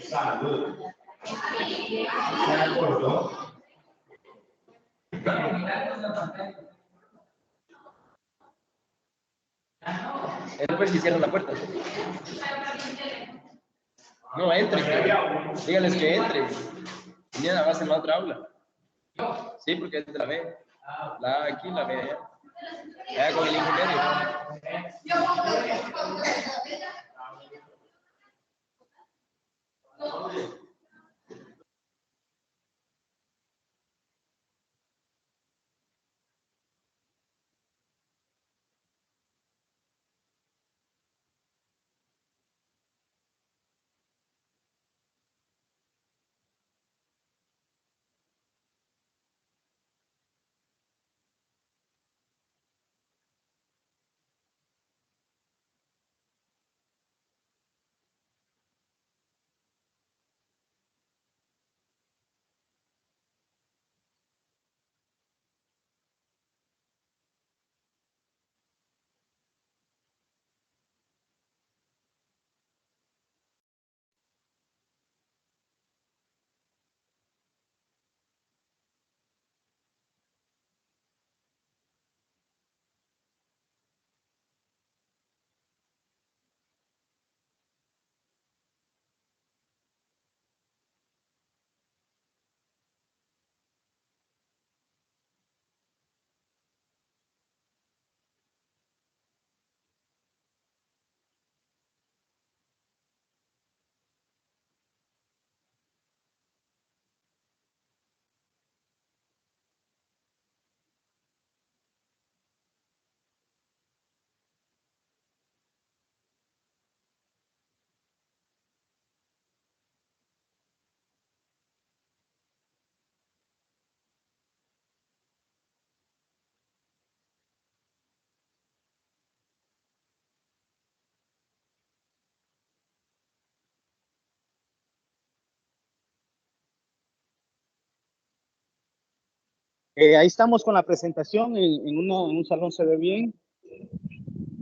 Salud. ¿De acuerdo? Después que cierran la puerta. No, entren. Díganles que entren. Y nada más en la otra aula. Sí, porque es de la B. La aquí, la B allá. Allá con el ingeniero. Ahí estamos con la presentación, en un salón se ve bien,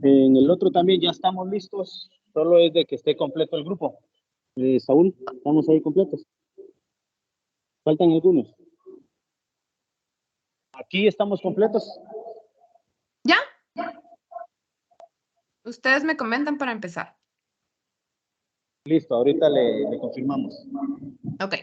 en el otro también ya estamos listos, solo es de que esté completo el grupo. Saúl, ¿estamos ahí completos? ¿Faltan algunos? ¿Aquí estamos completos? ¿Ya? Ustedes me comentan para empezar. Listo, ahorita le confirmamos. Ok.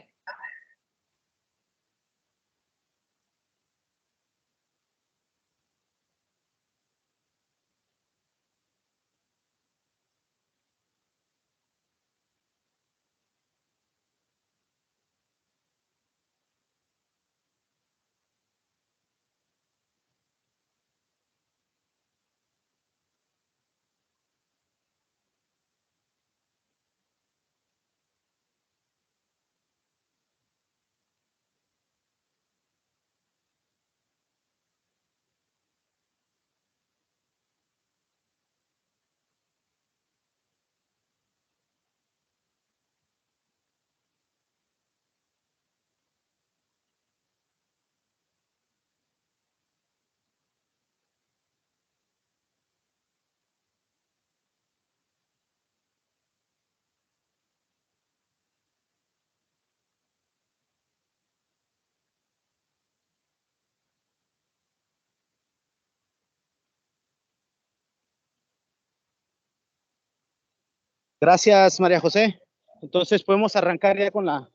Gracias, María José. Entonces podemos arrancar ya con la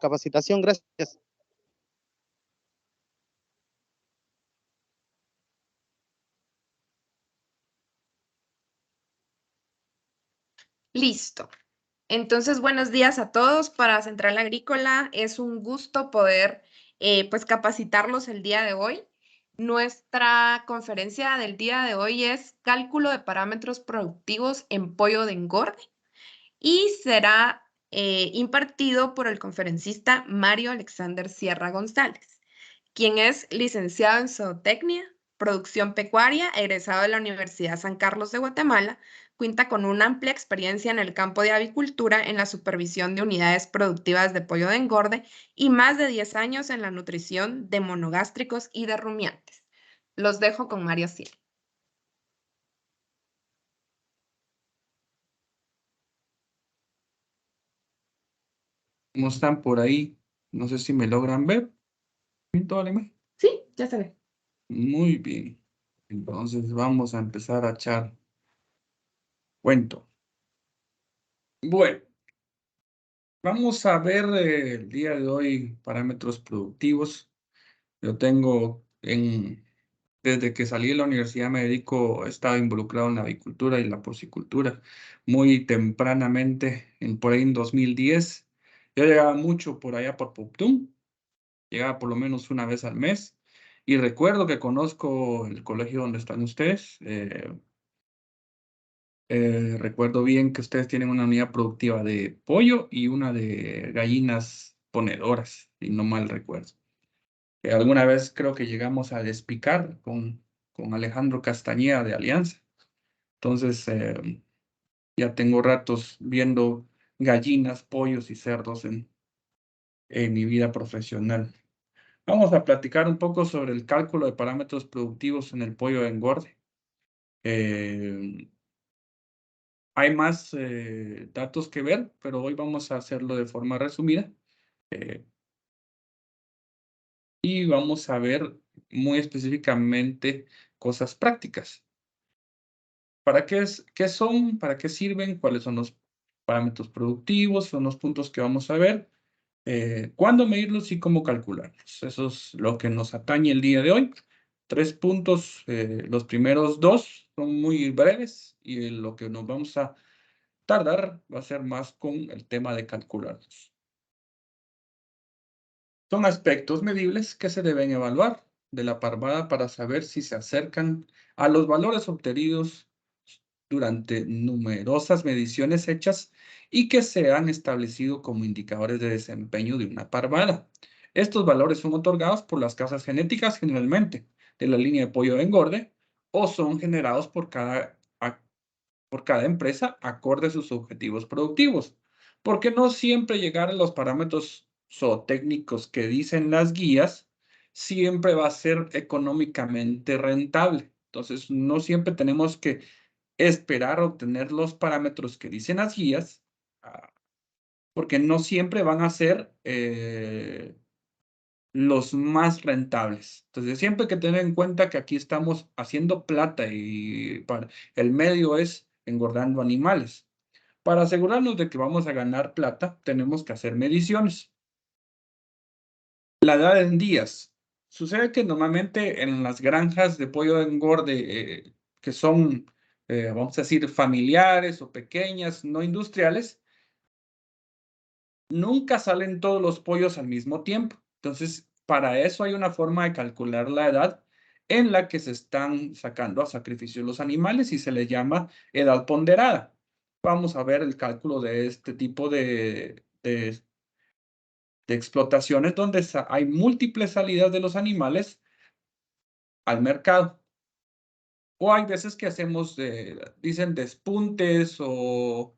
capacitación. Gracias. Listo. Entonces, buenos días a todos. Para Central Agrícola es un gusto poder pues capacitarlos el día de hoy. Nuestra conferencia del día de hoy es Cálculo de parámetros productivos en pollo de engorde y será impartido por el conferencista Mario Alexander Sierra González, quien es licenciado en zootecnia, producción pecuaria, egresado de la Universidad San Carlos de Guatemala, cuenta con una amplia experiencia en el campo de avicultura en la supervisión de unidades productivas de pollo de engorde y más de 10 años en la nutrición de monogástricos y de rumiantes. Los dejo con Mario Ciel. ¿Cómo están por ahí? No sé si me logran ver. ¿Todo Alema? Sí, ya se ve. Muy bien. Entonces vamos a empezar a echar cuento. Bueno, vamos a ver el día de hoy parámetros productivos. Yo tengo desde que salí de la universidad me dedico, he estado involucrado en la avicultura y la porcicultura muy tempranamente, por ahí en 2010. Yo llegaba mucho por allá por Poptún, llegaba por lo menos una vez al mes. Y recuerdo que conozco el colegio donde están ustedes. Recuerdo bien que ustedes tienen una unidad productiva de pollo y una de gallinas ponedoras, si no mal recuerdo. Alguna vez creo que llegamos a despicar con Alejandro Castañeda de Alianza. Entonces, ya tengo ratos viendo gallinas, pollos y cerdos en mi vida profesional. Vamos a platicar un poco sobre el cálculo de parámetros productivos en el pollo de engorde. Hay más datos que ver, pero hoy vamos a hacerlo de forma resumida. Y vamos a ver muy específicamente cosas prácticas. ¿Qué son? ¿Para qué sirven? ¿Cuáles son los parámetros productivos? Son los puntos que vamos a ver. ¿Cuándo medirlos y cómo calcularlos? Eso es lo que nos atañe el día de hoy. 3 puntos, los primeros 2 son muy breves y lo que nos vamos a tardar va a ser más con el tema de calcularlos. Son aspectos medibles que se deben evaluar de la parvada para saber si se acercan a los valores obtenidos durante numerosas mediciones hechas y que se han establecido como indicadores de desempeño de una parvada. Estos valores son otorgados por las casas genéticas generalmente de la línea de pollo de engorde o son generados por cada empresa acorde a sus objetivos productivos, porque no siempre llegar a los parámetros zootécnicos que dicen las guías siempre va a ser económicamente rentable. Entonces, no siempre tenemos que esperar obtener los parámetros que dicen las guías, porque no siempre van a ser los más rentables. Entonces, siempre hay que tener en cuenta que aquí estamos haciendo plata y el medio es engordando animales. Para asegurarnos de que vamos a ganar plata, tenemos que hacer mediciones. La edad en días. Sucede que normalmente en las granjas de pollo de engorde, que son, vamos a decir, familiares o pequeñas, no industriales, nunca salen todos los pollos al mismo tiempo. Entonces, para eso hay una forma de calcular la edad en la que se están sacando a sacrificio los animales y se le llama edad ponderada. Vamos a ver el cálculo de este tipo de explotaciones donde hay múltiples salidas de los animales al mercado. O hay veces que hacemos, dicen despuntes o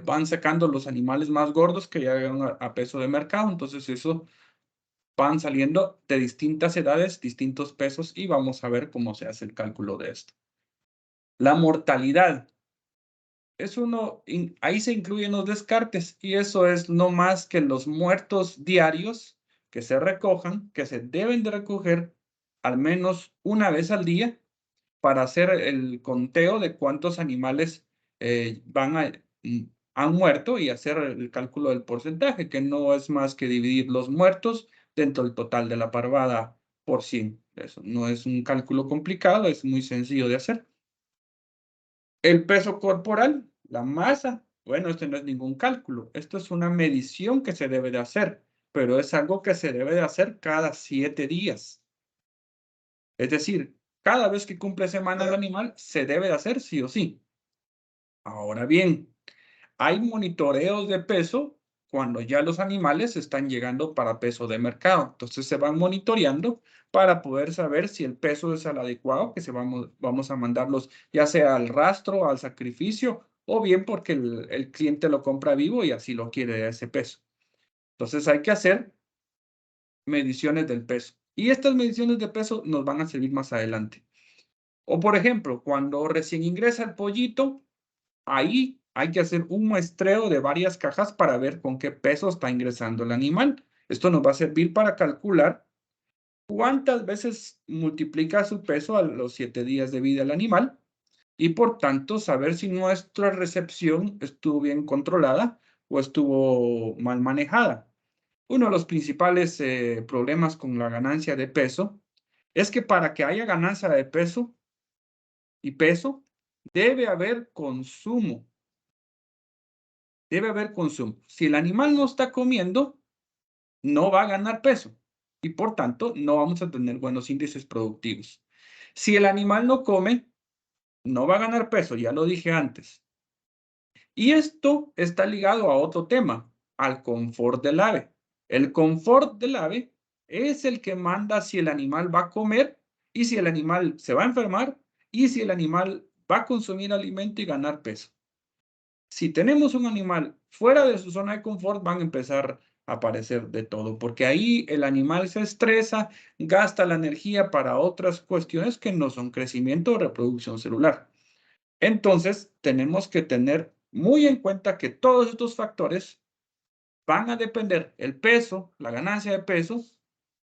van sacando los animales más gordos que ya llegan a peso de mercado. Entonces eso van saliendo de distintas edades, distintos pesos y vamos a ver cómo se hace el cálculo de esto. La mortalidad. Ahí se incluyen los descartes y eso es no más que los muertos diarios que se recojan, que se deben de recoger al menos una vez al día para hacer el conteo de cuántos animales han muerto y hacer el cálculo del porcentaje, que no es más que dividir los muertos dentro del total de la parvada por 100. Eso no es un cálculo complicado, es muy sencillo de hacer. El peso corporal, la masa, bueno, esto no es ningún cálculo, esto es una medición que se debe de hacer, pero es algo que se debe de hacer cada 7 días. Es decir, cada vez que cumple semana el animal, se debe de hacer sí o sí. Ahora bien, hay monitoreos de peso cuando ya los animales están llegando para peso de mercado. Entonces se van monitoreando para poder saber si el peso es el adecuado, que vamos a mandarlos ya sea al rastro, al sacrificio, o bien porque el cliente lo compra vivo y así lo quiere a ese peso. Entonces hay que hacer mediciones del peso. Y estas mediciones de peso nos van a servir más adelante. O por ejemplo, cuando recién ingresa el pollito, ahí hay que hacer un muestreo de varias cajas para ver con qué peso está ingresando el animal. Esto nos va a servir para calcular cuántas veces multiplica su peso a los 7 días de vida del animal y por tanto saber si nuestra recepción estuvo bien controlada o estuvo mal manejada. Uno de los principales problemas con la ganancia de peso es que para que haya ganancia de peso y peso, debe haber consumo. Debe haber consumo. Si el animal no está comiendo, no va a ganar peso y por tanto no vamos a tener buenos índices productivos. Si el animal no come, no va a ganar peso, ya lo dije antes. Y esto está ligado a otro tema, al confort del ave. El confort del ave es el que manda si el animal va a comer y si el animal se va a enfermar y si el animal va a consumir alimento y ganar peso. Si tenemos un animal fuera de su zona de confort, van a empezar a aparecer de todo, porque ahí el animal se estresa, gasta la energía para otras cuestiones que no son crecimiento o reproducción celular. Entonces, tenemos que tener muy en cuenta que todos estos factores van a depender, el peso, la ganancia de peso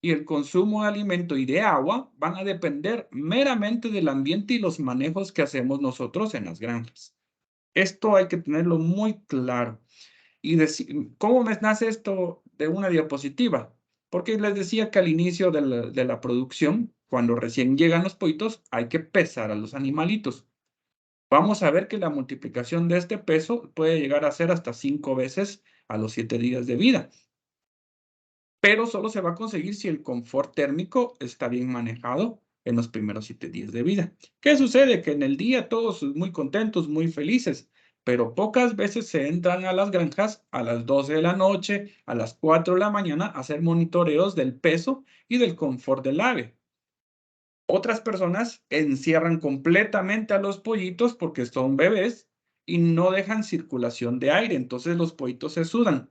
y el consumo de alimento y de agua van a depender meramente del ambiente y los manejos que hacemos nosotros en las granjas. Esto hay que tenerlo muy claro. Y ¿cómo me nace esto de una diapositiva? Porque les decía que al inicio de la producción, cuando recién llegan los pollitos, hay que pesar a los animalitos. Vamos a ver que la multiplicación de este peso puede llegar a ser hasta 5 veces a los 7 días de vida. Pero solo se va a conseguir si el confort térmico está bien manejado en los primeros 7 días de vida. ¿Qué sucede? Que en el día todos muy contentos, muy felices, pero pocas veces se entran a las granjas a las 12 de la noche, a las 4 de la mañana a hacer monitoreos del peso y del confort del ave. Otras personas encierran completamente a los pollitos porque son bebés y no dejan circulación de aire, entonces los pollitos se sudan.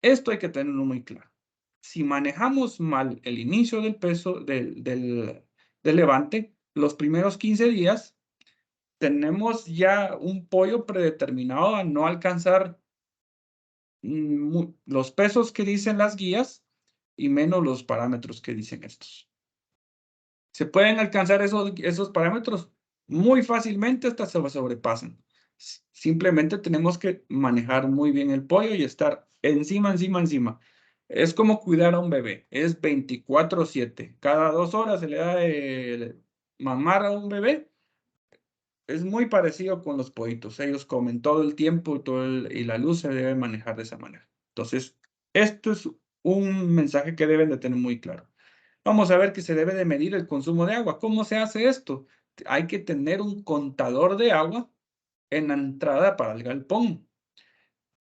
Esto hay que tenerlo muy claro. Si manejamos mal el inicio del peso del levante, los primeros 15 días, tenemos ya un pollo predeterminado a no alcanzar los pesos que dicen las guías y menos los parámetros que dicen estos. Se pueden alcanzar esos parámetros muy fácilmente, hasta se sobrepasan. Simplemente tenemos que manejar muy bien el pollo y estar encima. Es como cuidar a un bebé, es 24/7. Cada 2 horas se le da de mamar a un bebé. Es muy parecido con los pollitos. Ellos comen todo el tiempo y la luz se debe manejar de esa manera. Entonces, esto es un mensaje que deben de tener muy claro. Vamos a ver que se debe de medir el consumo de agua. ¿Cómo se hace esto? Hay que tener un contador de agua en la entrada para el galpón.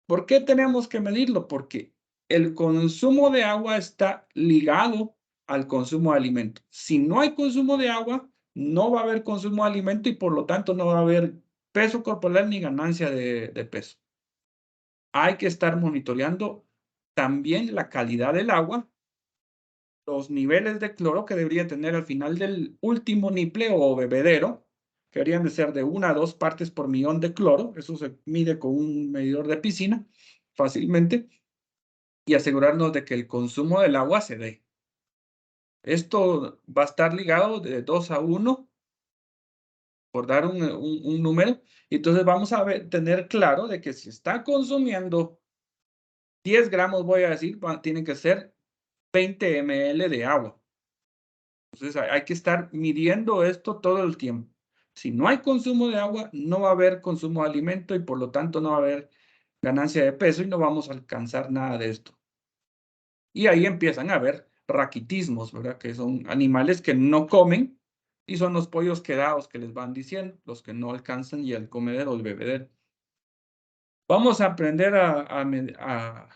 ¿Por qué tenemos que medirlo? Porque el consumo de agua está ligado al consumo de alimento. Si no hay consumo de agua, no va a haber consumo de alimento y por lo tanto no va a haber peso corporal ni ganancia de peso. Hay que estar monitoreando también la calidad del agua, los niveles de cloro que debería tener al final del último niple o bebedero, que deberían de ser de 1 a 2 partes por millón de cloro. Eso se mide con un medidor de piscina fácilmente y asegurarnos de que el consumo del agua se dé. Esto va a estar ligado de 2 a 1, por dar un número. Entonces vamos a tener claro de que si está consumiendo 10 gramos, voy a decir, tiene que ser 20 ml de agua. Entonces hay que estar midiendo esto todo el tiempo. Si no hay consumo de agua, no va a haber consumo de alimento y por lo tanto no va a haber ganancia de peso y no vamos a alcanzar nada de esto. Y ahí empiezan a haber raquitismos, ¿verdad? Que son animales que no comen y son los pollos quedados que les van diciendo, los que no alcanzan y el comedero o el bebedero. Vamos a aprender a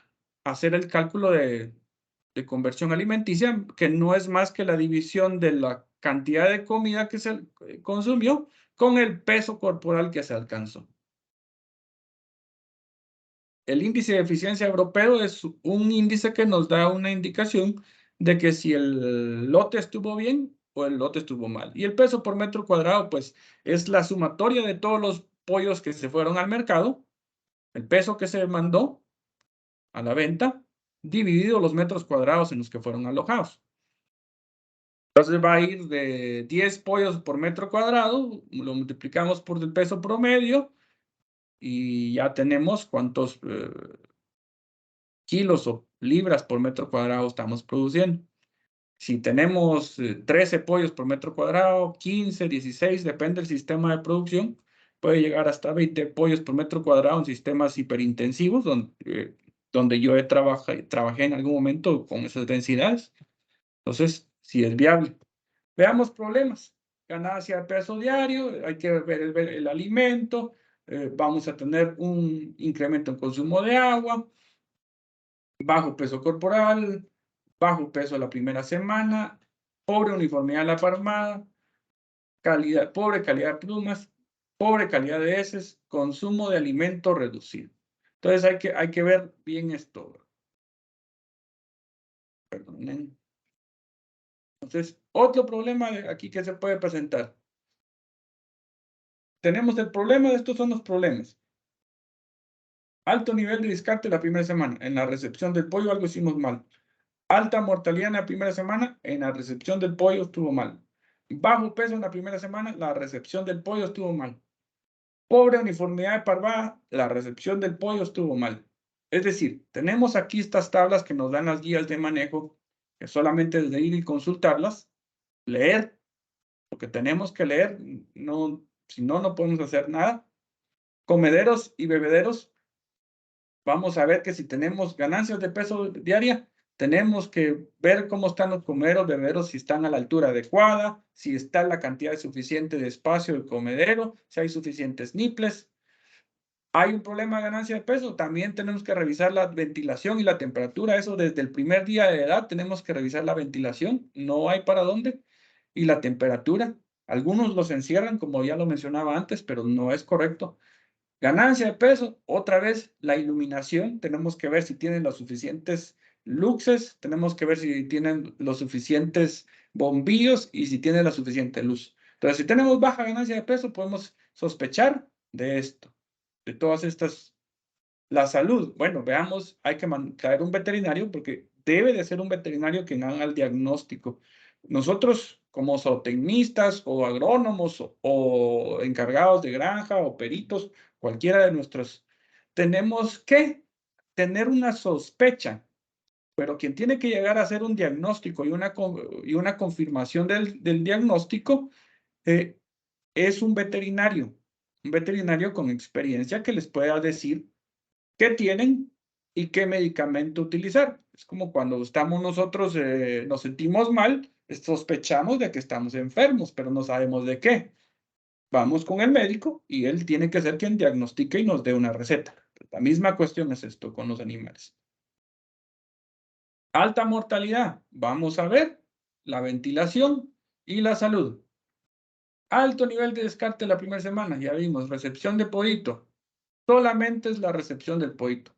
hacer el cálculo de conversión alimenticia, que no es más que la división de la cantidad de comida que se consumió con el peso corporal que se alcanzó. El índice de eficiencia europeo es un índice que nos da una indicación de que si el lote estuvo bien o el lote estuvo mal. Y el peso por metro cuadrado, pues, es la sumatoria de todos los pollos que se fueron al mercado, el peso que se mandó a la venta, dividido los metros cuadrados en los que fueron alojados. Entonces va a ir de 10 pollos por metro cuadrado, lo multiplicamos por el peso promedio y ya tenemos cuántos kilos o libras por metro cuadrado estamos produciendo. Si tenemos 13 pollos por metro cuadrado, 15, 16, depende del sistema de producción, puede llegar hasta 20 pollos por metro cuadrado en sistemas hiperintensivos, donde yo trabajé en algún momento con esas densidades. Entonces, sí es viable. Veamos problemas. Ganancia de peso diario, hay que ver el alimento, vamos a tener un incremento en consumo de agua, bajo peso corporal, bajo peso la primera semana, pobre uniformidad de la parmada, pobre calidad de plumas, pobre calidad de heces, consumo de alimento reducido. Entonces hay que ver bien esto. Perdonen. Entonces, otro problema aquí que se puede presentar. Tenemos el problema, estos son los problemas. Alto nivel de descarte la primera semana. En la recepción del pollo algo hicimos mal. Alta mortalidad en la primera semana. En la recepción del pollo estuvo mal. Bajo peso en la primera semana. La recepción del pollo estuvo mal. Pobre uniformidad de parvada. La recepción del pollo estuvo mal. Es decir, tenemos aquí estas tablas que nos dan las guías de manejo, que solamente es de ir y consultarlas, leer, porque tenemos que leer, si no, no podemos hacer nada. Comederos y bebederos. Vamos a ver que si tenemos ganancias de peso diaria, tenemos que ver cómo están los comederos, bebederos, si están a la altura adecuada, si está la cantidad suficiente de espacio del comedero, si hay suficientes nipples. Hay un problema de ganancia de peso, también tenemos que revisar la ventilación y la temperatura. Eso desde el primer día de edad tenemos que revisar la ventilación, no hay para dónde. Y la temperatura. Algunos los encierran, como ya lo mencionaba antes, pero no es correcto. Ganancia de peso, otra vez la iluminación, tenemos que ver si tienen los suficientes luxes, tenemos que ver si tienen los suficientes bombillos y si tienen la suficiente luz. Entonces, si tenemos baja ganancia de peso, podemos sospechar de esto, de todas estas. La salud, bueno, veamos, hay que traer un veterinario porque debe de ser un veterinario quien haga el diagnóstico. Nosotros, como zootecnistas o agrónomos o encargados de granja o peritos, cualquiera de nuestros, tenemos que tener una sospecha, pero quien tiene que llegar a hacer un diagnóstico y una confirmación del diagnóstico es un veterinario con experiencia que les pueda decir qué tienen y qué medicamento utilizar. Es como cuando estamos nosotros, nos sentimos mal, sospechamos de que estamos enfermos, pero no sabemos de qué. Vamos con el médico y él tiene que ser quien diagnostique y nos dé una receta. La misma cuestión es esto con los animales. Alta mortalidad. Vamos a ver la ventilación y la salud. Alto nivel de descarte la primera semana. Ya vimos, recepción de pollito. Solamente es la recepción del pollito.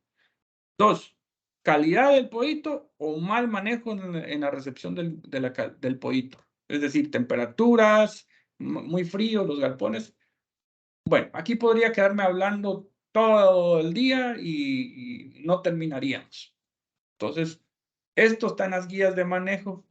2, calidad del pollito o mal manejo en la recepción del pollito. Es decir, temperaturas, muy frío, los galpones. Bueno, aquí podría quedarme hablando todo el día y no terminaríamos. Entonces, esto está en las guías de manejo.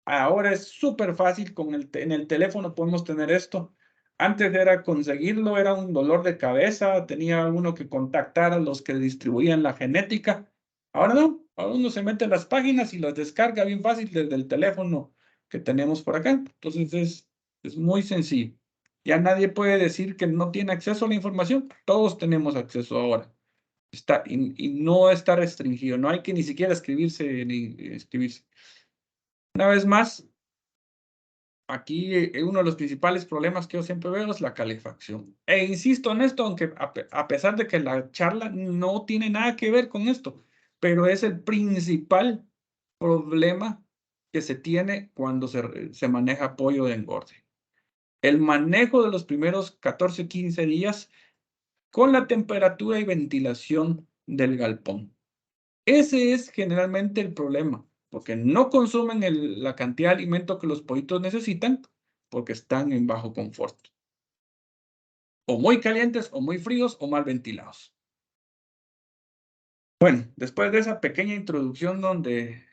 Ahora es súper fácil, en el teléfono podemos tener esto. Antes era conseguirlo, era un dolor de cabeza, tenía uno que contactar a los que distribuían la genética. Ahora no, ahora uno se mete en las páginas y las descarga bien fácil desde el teléfono que tenemos por acá. Entonces es muy sencillo. Ya nadie puede decir que no tiene acceso a la información. Todos tenemos acceso ahora. Y no está restringido. No hay que ni siquiera escribirse ni escribirse. Una vez más, aquí uno de los principales problemas que yo siempre veo es la calefacción. E insisto en esto, aunque a pesar de que la charla no tiene nada que ver con esto, pero es el principal problema que se tiene cuando se maneja pollo de engorde. El manejo de los primeros 14 o 15 días con la temperatura y ventilación del galpón. Ese es generalmente el problema, porque no consumen la cantidad de alimento que los pollitos necesitan porque están en bajo confort. O muy calientes, o muy fríos, o mal ventilados. Bueno, después de esa pequeña introducción donde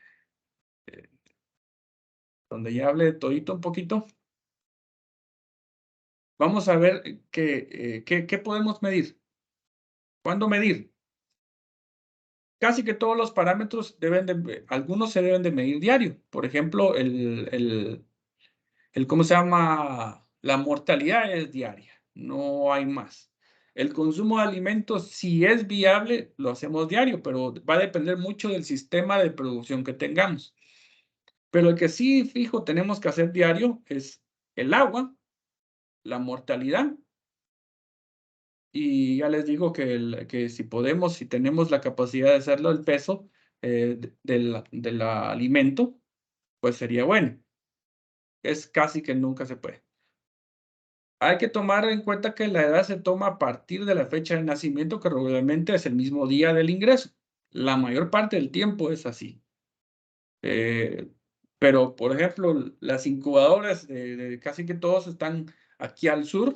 ya hablé de todito un poquito, vamos a ver qué podemos medir. ¿Cuándo medir? Casi que todos los parámetros algunos se deben de medir diario. Por ejemplo, ¿cómo se llama? La mortalidad es diaria, no hay más. El consumo de alimentos, si es viable, lo hacemos diario, pero va a depender mucho del sistema de producción que tengamos. Pero el que sí, fijo, tenemos que hacer diario es el agua, la mortalidad, y ya les digo que si podemos, si tenemos la capacidad de hacerlo, el peso del alimento, pues sería bueno. Es casi que nunca se puede. Hay que tomar en cuenta que la edad se toma a partir de la fecha de nacimiento, que regularmente es el mismo día del ingreso. La mayor parte del tiempo es así. Pero, por ejemplo, las incubadoras de casi que todos están aquí al sur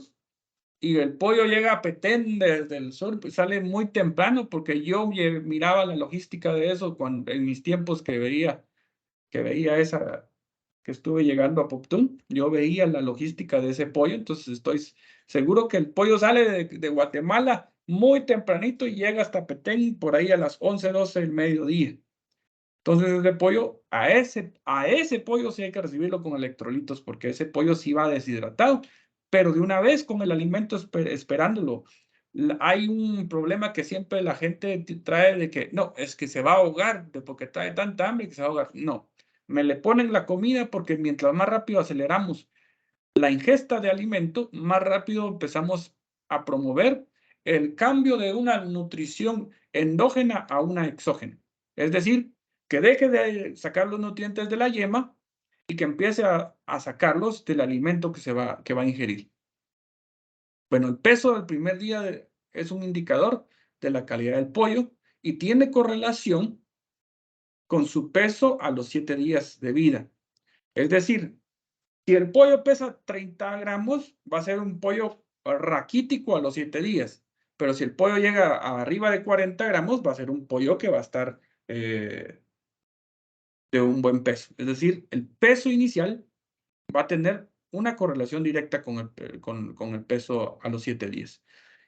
y el pollo llega a Petén desde el sur, pues sale muy temprano porque yo miraba la logística de eso en mis tiempos que veía que estuve llegando a Poptún, yo veía la logística de ese pollo, entonces estoy seguro que el pollo sale de Guatemala muy tempranito y llega hasta Petén por ahí a las 11, 12 del mediodía. Entonces ese pollo, a ese pollo sí hay que recibirlo con electrolitos porque ese pollo sí va deshidratado, pero de una vez con el alimento esperándolo. Hay un problema que siempre la gente trae de que no, es que se va a ahogar porque trae tanta hambre que se va a ahogar. No, me le ponen la comida porque mientras más rápido aceleramos la ingesta de alimento, más rápido empezamos a promover el cambio de una nutrición endógena a una exógena. Es decir, que deje de sacar los nutrientes de la yema y que empiece a sacarlos del alimento que va a ingerir. Bueno, el peso del primer día es un indicador de la calidad del pollo y tiene correlación con su peso a los 7 días de vida. Es decir, si el pollo pesa 30 gramos, va a ser un pollo raquítico a los 7 días. Pero si el pollo llega a arriba de 40 gramos, va a ser un pollo que va a estar de un buen peso. Es decir, el peso inicial va a tener una correlación directa con el peso a los 7 días.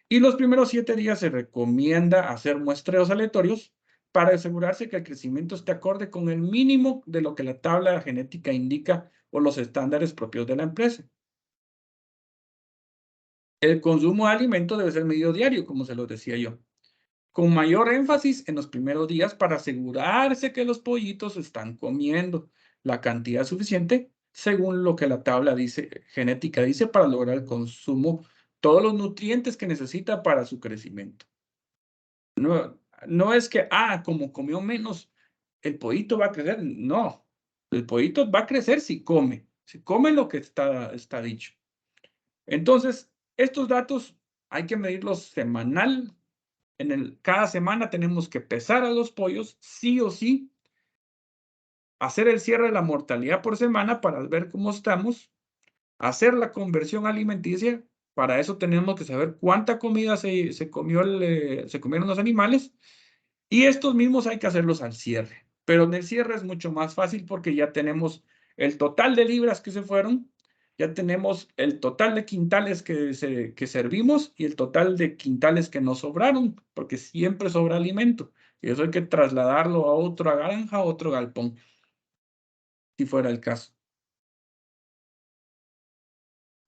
Y los primeros 7 días se recomienda hacer muestreos aleatorios para asegurarse que el crecimiento esté acorde con el mínimo de lo que la tabla genética indica o los estándares propios de la empresa. El consumo de alimento debe ser medido diario, como se lo decía yo, con mayor énfasis en los primeros días para asegurarse que los pollitos están comiendo la cantidad suficiente según lo que la tabla genética dice para lograr el consumo, todos los nutrientes que necesita para su crecimiento. No es que, como comió menos, el pollito va a crecer. No, el pollito va a crecer si come lo que está dicho. Entonces, estos datos hay que medirlos semanal. Cada semana tenemos que pesar a los pollos, sí o sí, hacer el cierre de la mortalidad por semana para ver cómo estamos, hacer la conversión alimenticia. Para eso tenemos que saber cuánta comida se comieron los animales. Y estos mismos hay que hacerlos al cierre. Pero en el cierre es mucho más fácil porque ya tenemos el total de libras que se fueron, ya tenemos el total de quintales que servimos y el total de quintales que nos sobraron, porque siempre sobra alimento. Y eso hay que trasladarlo a otra granja, a otro galpón, si fuera el caso.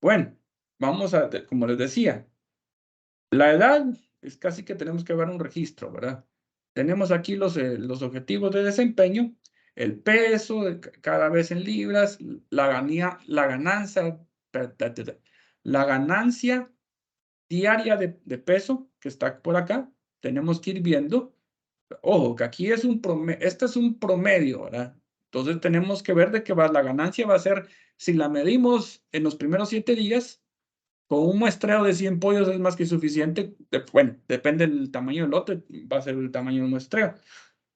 Bueno, como les decía, la edad es casi que tenemos que ver un registro, ¿verdad? Tenemos aquí los objetivos de desempeño el peso cada vez en libras, la ganancia diaria de peso que está por acá. Tenemos que ir viendo. Ojo, que aquí es un promedio, este es un promedio, ¿verdad? Entonces tenemos que ver de qué va. La ganancia va a ser, si la medimos en los primeros 7 días, con un muestreo de 100 pollos es más que suficiente. Bueno, depende del tamaño del lote, va a ser el tamaño del muestreo.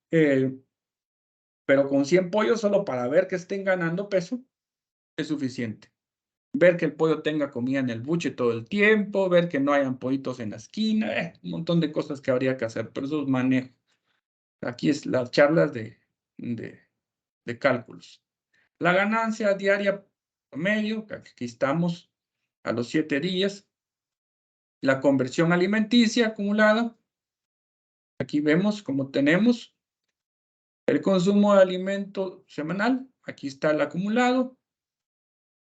Pero con 100 pollos, solo para ver que estén ganando peso, es suficiente. Ver que el pollo tenga comida en el buche todo el tiempo, ver que no hayan pollitos en la esquina, un montón de cosas que habría que hacer, pero eso es manejo. Aquí es las charlas de cálculos. La ganancia diaria promedio, aquí estamos a los 7 días. La conversión alimenticia acumulada. Aquí vemos cómo tenemos el consumo de alimento semanal. Aquí está el acumulado.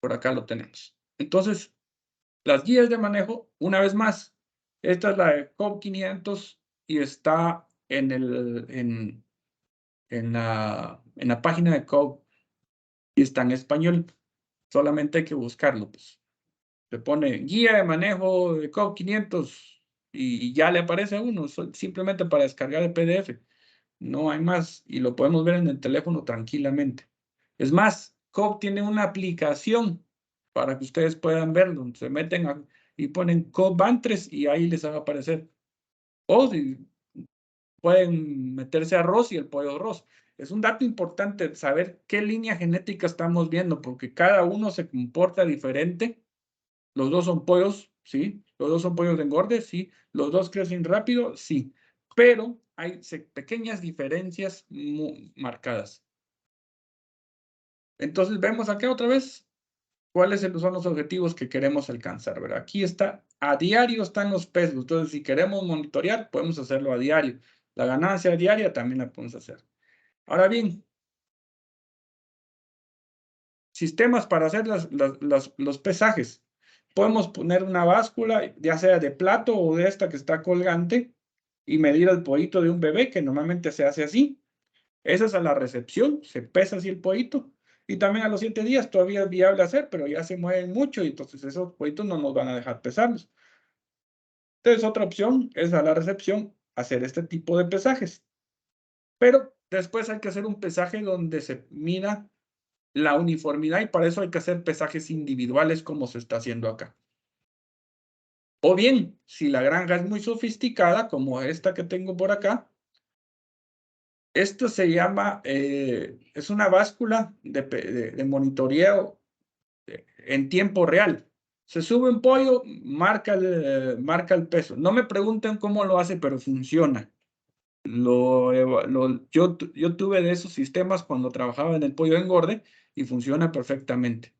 Por acá lo tenemos. Entonces, las guías de manejo, una vez más, esta es la de COP 500 y está en la página de COP y está en español. Solamente hay que buscarlo, pues. Se pone guía de manejo de COP 500 y ya le aparece a uno, simplemente para descargar el PDF. No hay más y lo podemos ver en el teléfono tranquilamente. Es más, COP tiene una aplicación para que ustedes puedan verlo. Se meten y ponen COP Bantres y ahí les va a aparecer. O si pueden meterse a ROS y el pollo ROS. Es un dato importante saber qué línea genética estamos viendo, porque cada uno se comporta diferente. Los dos son pollos, sí. Los dos son pollos de engorde, sí. Los dos crecen rápido, sí. Pero hay pequeñas diferencias muy marcadas. Entonces vemos acá otra vez cuáles son los objetivos que queremos alcanzar, ¿verdad? Aquí está, a diario están los pesos. Entonces, si queremos monitorear, podemos hacerlo a diario. La ganancia diaria también la podemos hacer. Ahora bien, sistemas para hacer los pesajes. Podemos poner una báscula, ya sea de plato o de esta que está colgante, y medir el pollito de un bebé, que normalmente se hace así. Esa es a la recepción, se pesa así el pollito. Y también a los 7 días todavía es viable hacer, pero ya se mueven mucho y entonces esos pollitos no nos van a dejar pesarlos. Entonces, otra opción es a la recepción hacer este tipo de pesajes. Pero después hay que hacer un pesaje donde se mida la uniformidad y para eso hay que hacer pesajes individuales como se está haciendo acá. O bien, si la granja es muy sofisticada, como esta que tengo por acá, esto se llama, es una báscula de monitoreo en tiempo real. Se sube un pollo, marca el peso. No me pregunten cómo lo hace, pero funciona. Yo tuve de esos sistemas cuando trabajaba en el pollo de engorde y funciona perfectamente.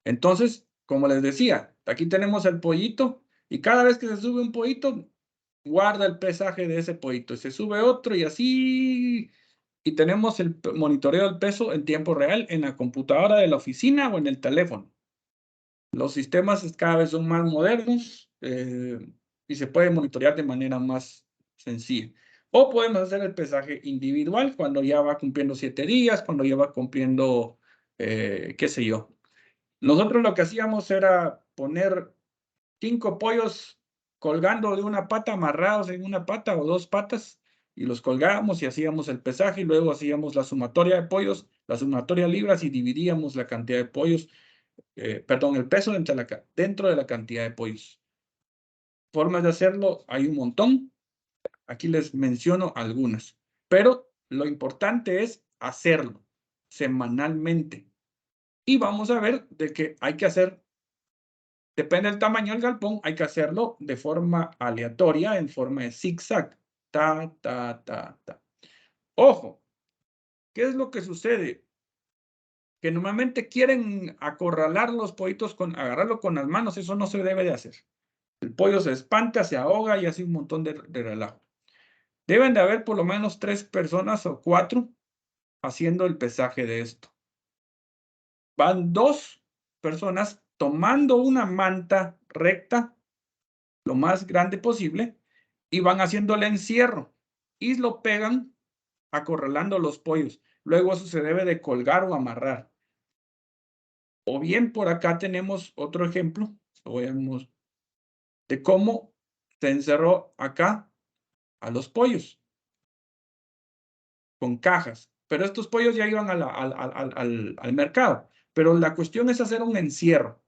Entonces, como les decía, aquí tenemos el pollito y cada vez que se sube un pollito, guarda el pesaje de ese pollito. Se sube otro y así. Y tenemos el monitoreo del peso en tiempo real en la computadora de la oficina o en el teléfono. Los sistemas cada vez son más modernos y se puede monitorear de manera más sencilla. O podemos hacer el pesaje individual cuando ya va cumpliendo 7 días, cuando ya va cumpliendo, qué sé yo. Nosotros lo que hacíamos era poner 5 pollos colgando de una pata, amarrados en una pata o 2 patas, y los colgábamos y hacíamos el pesaje y luego hacíamos la sumatoria de pollos, la sumatoria de libras y dividíamos la cantidad de pollos, perdón, el peso dentro de la cantidad de pollos. Formas de hacerlo hay un montón. Aquí les menciono algunas, pero lo importante es hacerlo semanalmente. Y vamos a ver de que hay que hacer, depende del tamaño del galpón, hay que hacerlo de forma aleatoria, en forma de zigzag. Ta, ta, ta, ta. Ojo, ¿qué es lo que sucede? Que normalmente quieren acorralar los pollitos agarrarlo con las manos, eso no se debe de hacer. El pollo se espanta, se ahoga y hace un montón de relajo. Deben de haber por lo menos 3 personas o 4 haciendo el pesaje de esto. Van 2 personas tomando una manta recta, lo más grande posible, y van haciendo el encierro y lo pegan acorralando los pollos. Luego eso se debe de colgar o amarrar. O bien por acá tenemos otro ejemplo, veamos, de cómo se encerró acá a los pollos con cajas. Pero estos pollos ya iban al mercado. Pero la cuestión es hacer un encierro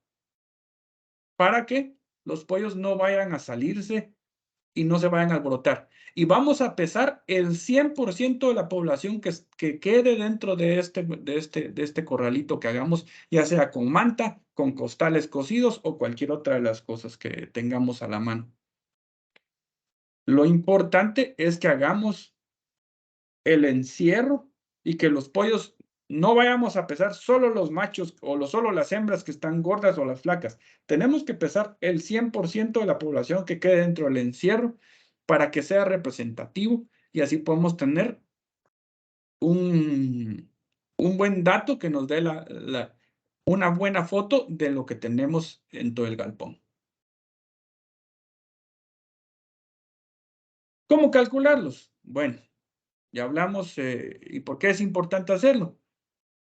para que los pollos no vayan a salirse y no se vayan a alborotar. Y vamos a pesar el 100% de la población que quede dentro de este corralito que hagamos, ya sea con manta, con costales cocidos o cualquier otra de las cosas que tengamos a la mano. Lo importante es que hagamos el encierro y que los pollos no vayamos a pesar solo los machos o solo las hembras que están gordas o las flacas. Tenemos que pesar el 100% de la población que quede dentro del encierro para que sea representativo y así podemos tener un buen dato que nos dé una buena foto de lo que tenemos en todo el galpón. ¿Cómo calcularlos? Bueno, ya hablamos y por qué es importante hacerlo.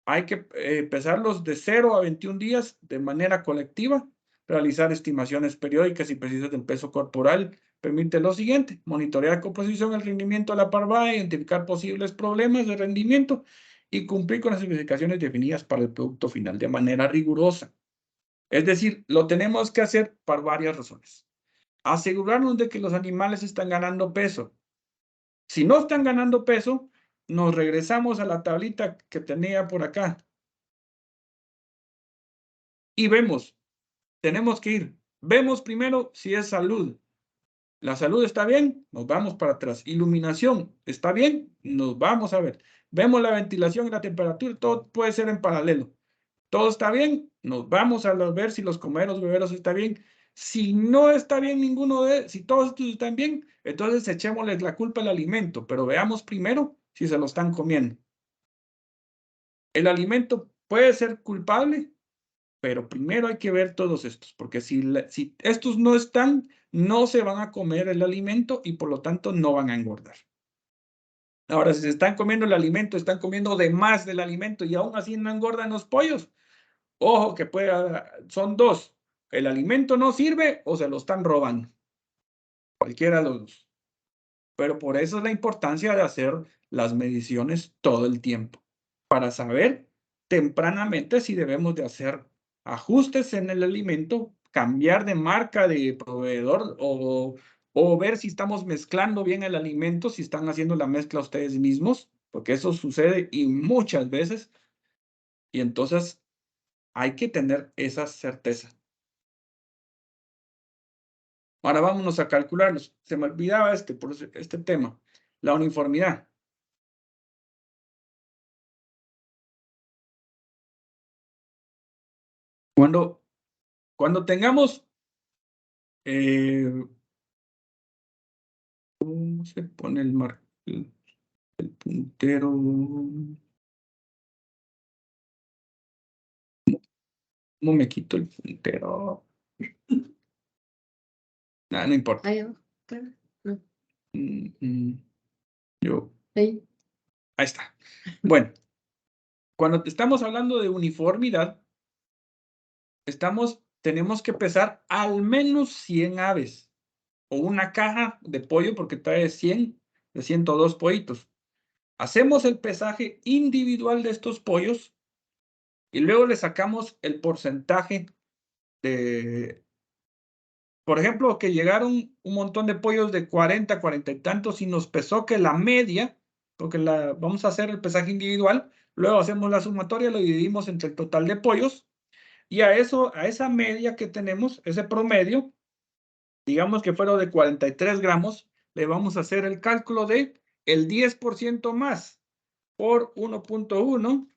Hay que pesarlos de 0 a 21 días de manera colectiva, realizar estimaciones periódicas y precisas del peso corporal. Permite lo siguiente: monitorear con precisión el rendimiento de la parvada, identificar posibles problemas de rendimiento y cumplir con las especificaciones definidas para el producto final de manera rigurosa. Es decir, lo tenemos que hacer por varias razones. Asegurarnos de que los animales están ganando peso. Si no están ganando peso, nos regresamos a la tablita que tenía por acá. Y vemos, tenemos que ir. Vemos primero si es salud. La salud está bien, nos vamos para atrás. Iluminación, ¿está bien? Nos vamos a ver. Vemos la ventilación y la temperatura, todo puede ser en paralelo. ¿Todo está bien? Nos vamos a ver si los comeros, beberos está bien. Si no está bien si todos estos están bien, entonces echémosles la culpa al alimento, pero veamos primero si se lo están comiendo. El alimento puede ser culpable, pero primero hay que ver todos estos, porque si estos no están, no se van a comer el alimento y por lo tanto no van a engordar. Ahora, si se están comiendo el alimento, están comiendo de más del alimento y aún así no engordan los pollos. Ojo que son dos: el alimento no sirve o se lo están robando. Cualquiera de los dos. Pero por eso es la importancia de hacer las mediciones todo el tiempo, para saber tempranamente si debemos de hacer ajustes en el alimento, cambiar de marca de proveedor o ver si estamos mezclando bien el alimento, si están haciendo la mezcla ustedes mismos, porque eso sucede y muchas veces. Y entonces hay que tener esa certeza. Ahora vámonos a calcularlos. Se me olvidaba por este tema, la uniformidad. Cuando tengamos, ¿cómo se pone el puntero? ¿Cómo me quito el puntero? Nada, no importa. Ahí, claro. No. Ahí está. Bueno, cuando estamos hablando de uniformidad, tenemos que pesar al menos 100 aves o una caja de pollo porque trae 102 pollitos. Hacemos el pesaje individual de estos pollos y luego le sacamos el porcentaje por ejemplo, que llegaron un montón de pollos de 40, 40 y tantos y nos pesó que la media, porque vamos a hacer el pesaje individual, luego hacemos la sumatoria, lo dividimos entre el total de pollos y a esa media que tenemos, ese promedio, digamos que fueron de 43 gramos, le vamos a hacer el cálculo de el 10% más por 1.1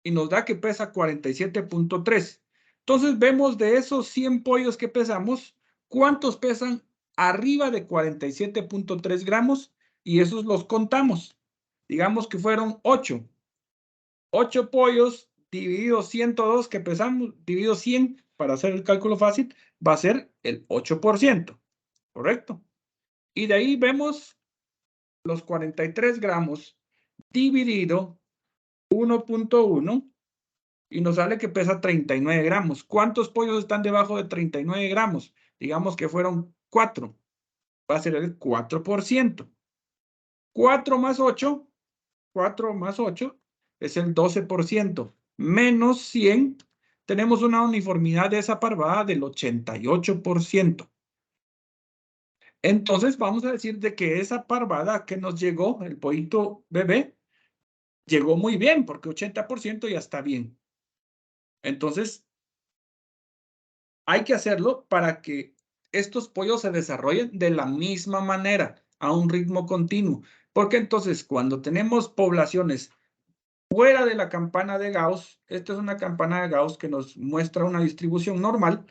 y nos da que pesa 47.3. Entonces vemos de esos 100 pollos que pesamos, ¿cuántos pesan arriba de 47.3 gramos? Y esos los contamos. Digamos que fueron 8. 8 pollos dividido 102 que pesamos, dividido 100, para hacer el cálculo fácil, va a ser el 8%. ¿Correcto? Y de ahí vemos los 43 gramos dividido 1.1 y nos sale que pesa 39 gramos. ¿Cuántos pollos están debajo de 39 gramos? Digamos que fueron 4. Va a ser el 4%. 4 más 8, 4 más 8 es el 12%. Menos 100, tenemos una uniformidad de esa parvada del 88%. Entonces vamos a decir de que esa parvada que nos llegó, el pollito bebé, llegó muy bien, porque 80% ya está bien. Entonces, hay que hacerlo para que estos pollos se desarrollen de la misma manera, a un ritmo continuo. Porque entonces, cuando tenemos poblaciones fuera de la campana de Gauss, esta es una campana de Gauss que nos muestra una distribución normal.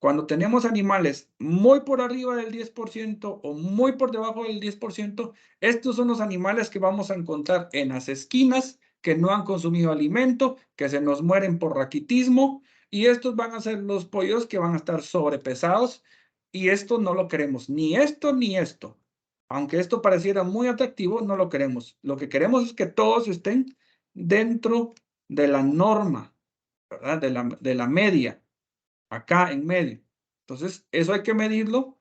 Cuando tenemos animales muy por arriba del 10% o muy por debajo del 10%, estos son los animales que vamos a encontrar en las esquinas, que no han consumido alimento, que se nos mueren por raquitismo, y estos van a ser los pollos que van a estar sobrepesados, y esto no lo queremos, ni esto ni esto. Aunque esto pareciera muy atractivo, no lo queremos. Lo que queremos es que todos estén dentro de la norma, ¿verdad? De la media, acá en medio. Entonces, eso hay que medirlo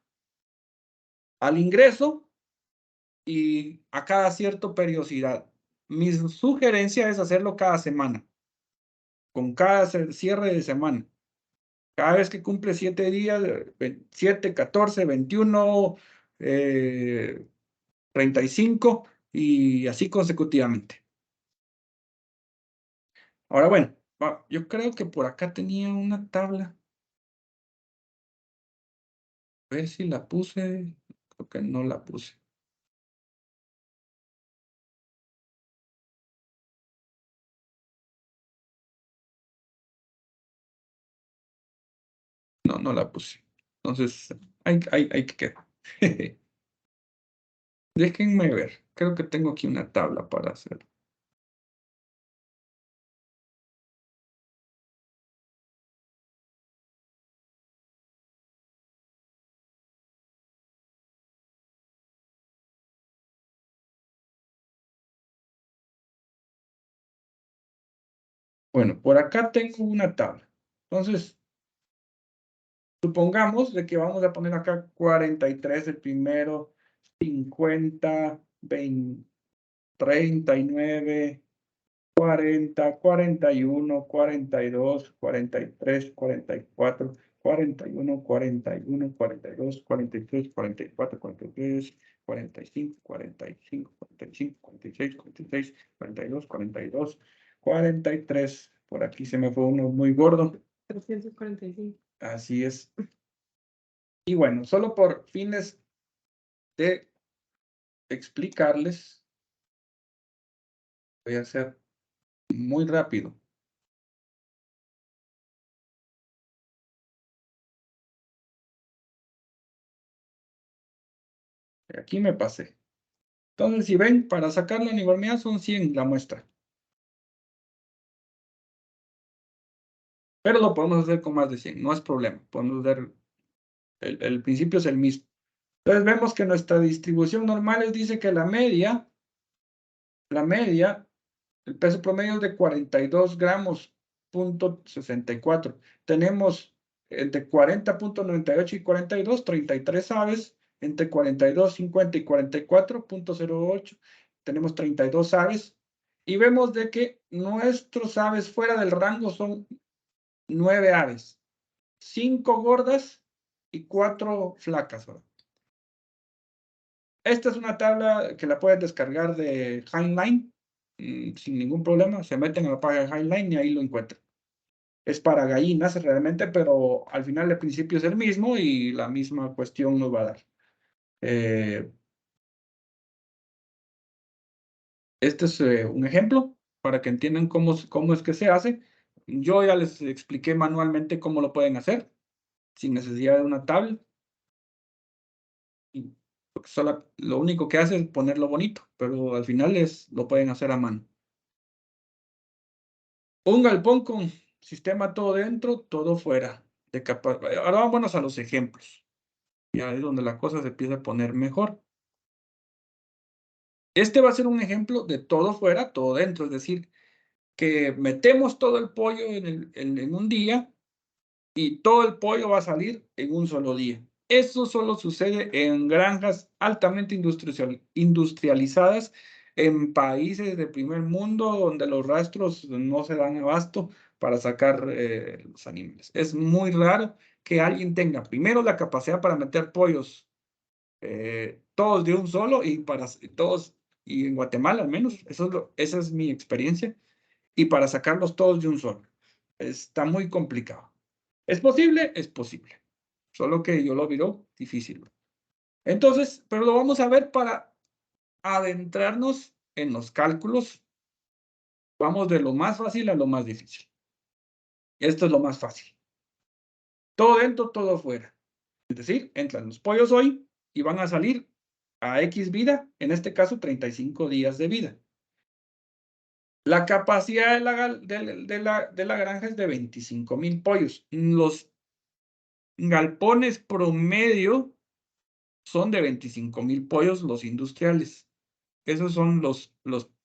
al ingreso y a cada cierta periodicidad. Mi sugerencia es hacerlo cada semana, con cada cierre de semana. Cada vez que cumple 7 días, 7, 14, 21, 35 y así consecutivamente. Ahora, bueno, yo creo que por acá tenía una tabla. A ver si la puse. Creo que no la puse. No, no la puse. Entonces, hay que quedar. Déjenme ver. Creo que tengo aquí una tabla para hacer. Bueno, por acá tengo una tabla. Entonces, supongamos de que vamos a poner acá 43 el primero, 50, 20, 39, 40, 41, 42, 43, 44, 41, 41, 42, 43, 44, 43, 45, 45, 45, 46, 46, 42, 42, 43. Por aquí se me fue uno muy gordo. 345. Así es. Y bueno, solo por fines de explicarles, voy a hacer muy rápido. Aquí me pasé. Entonces, si ven, para sacar la uniformidad son 100 la muestra. Pero lo podemos hacer con más de 100, no es problema. Podemos ver, el principio es el mismo. Entonces vemos que nuestra distribución normal dice que la media, el peso promedio es de 42 gramos, .64. Tenemos entre 40.98 y 42, 33 aves, entre 42, 50 y 44.08. Tenemos 32 aves. Y vemos de que nuestros aves fuera del rango son 9 aves. 5 gordas y 4 flacas. ¿Verdad? Esta es una tabla que la puedes descargar de Highline sin ningún problema. Se meten a la página de Highline y ahí lo encuentran. Es para gallinas realmente, pero al final el principio es el mismo y la misma cuestión nos va a dar. Este es un ejemplo para que entiendan cómo es que se hace. Yo ya les expliqué manualmente cómo lo pueden hacer sin necesidad de una tabla. Y lo único que hace es ponerlo bonito, pero al final lo pueden hacer a mano. Un galpón con sistema todo dentro, todo fuera. Ahora vámonos a los ejemplos. Ya es donde la cosa se empieza a poner mejor. Este va a ser un ejemplo de todo fuera, todo dentro, es decir, que metemos todo el pollo en un día y todo el pollo va a salir en un solo día. Eso solo sucede en granjas altamente industrializadas, en países de primer mundo donde los rastros no se dan abasto para sacar los animales. Es muy raro que alguien tenga primero la capacidad para meter pollos todos de un solo y para todos, y en Guatemala al menos, esa es mi experiencia, y para sacarlos todos de un solo. Está muy complicado. ¿Es posible? Es posible. Solo que yo lo veo difícil. Entonces, pero lo vamos a ver para adentrarnos en los cálculos. Vamos de lo más fácil a lo más difícil. Esto es lo más fácil. Todo dentro, todo fuera. Es decir, entran los pollos hoy y van a salir a X vida, en este caso 35 días de vida. La capacidad de la granja es de 25,000 pollos. Los galpones promedio son de 25,000 pollos los industriales. Esos son los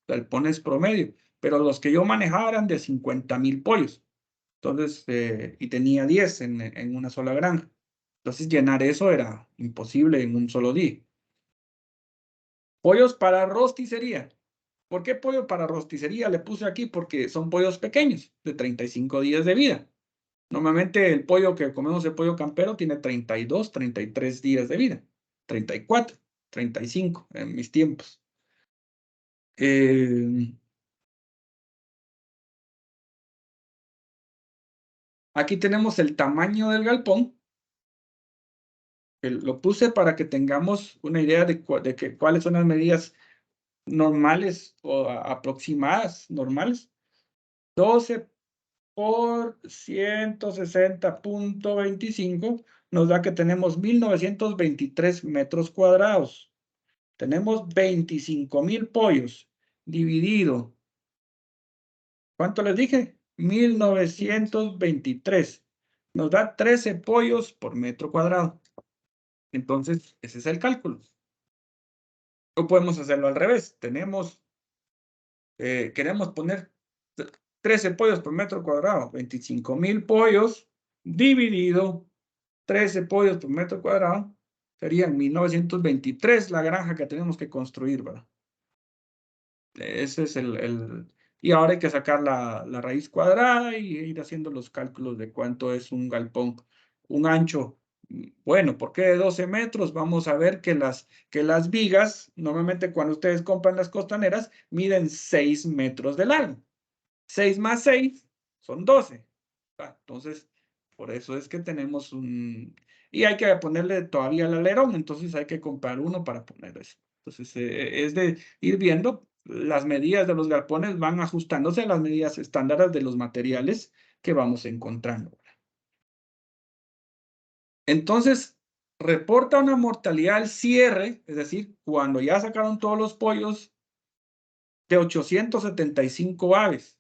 galpones promedio. Pero los que yo manejaba eran de 50,000 pollos. Entonces, y tenía 10 en una sola granja. Entonces, llenar eso era imposible en un solo día. Pollos para rosticería. ¿Por qué pollo para rosticería? Le puse aquí porque son pollos pequeños, de 35 días de vida. Normalmente el pollo que comemos, el pollo campero, tiene 32, 33 días de vida. 34, 35 en mis tiempos. Aquí tenemos el tamaño del galpón. Lo puse para que tengamos una idea de cuáles son las medidas normales o aproximadas normales. 12 por 160.25 nos da que tenemos 1923 metros cuadrados. Tenemos 25,000 pollos dividido. ¿Cuánto les dije? 1923. Nos da 13 pollos por metro cuadrado. Entonces, ese es el cálculo. O podemos hacerlo al revés. Queremos poner 13 pollos por metro cuadrado. 25,000 pollos dividido 13 pollos por metro cuadrado. Serían 1923 la granja que tenemos que construir, ¿verdad? Ese es y ahora hay que sacar la raíz cuadrada y ir haciendo los cálculos de cuánto es un galpón, un ancho. Bueno, ¿por qué de 12 metros? Vamos a ver que las vigas, normalmente cuando ustedes compran las costaneras, miden 6 metros de largo. 6 más 6 son 12. Entonces, por eso es que tenemos y hay que ponerle todavía el alerón, entonces hay que comprar uno para poner eso. Entonces, es de ir viendo, las medidas de los galpones van ajustándose a las medidas estándares de los materiales que vamos encontrando. Entonces, reporta una mortalidad al cierre, es decir, cuando ya sacaron todos los pollos, de 875 aves,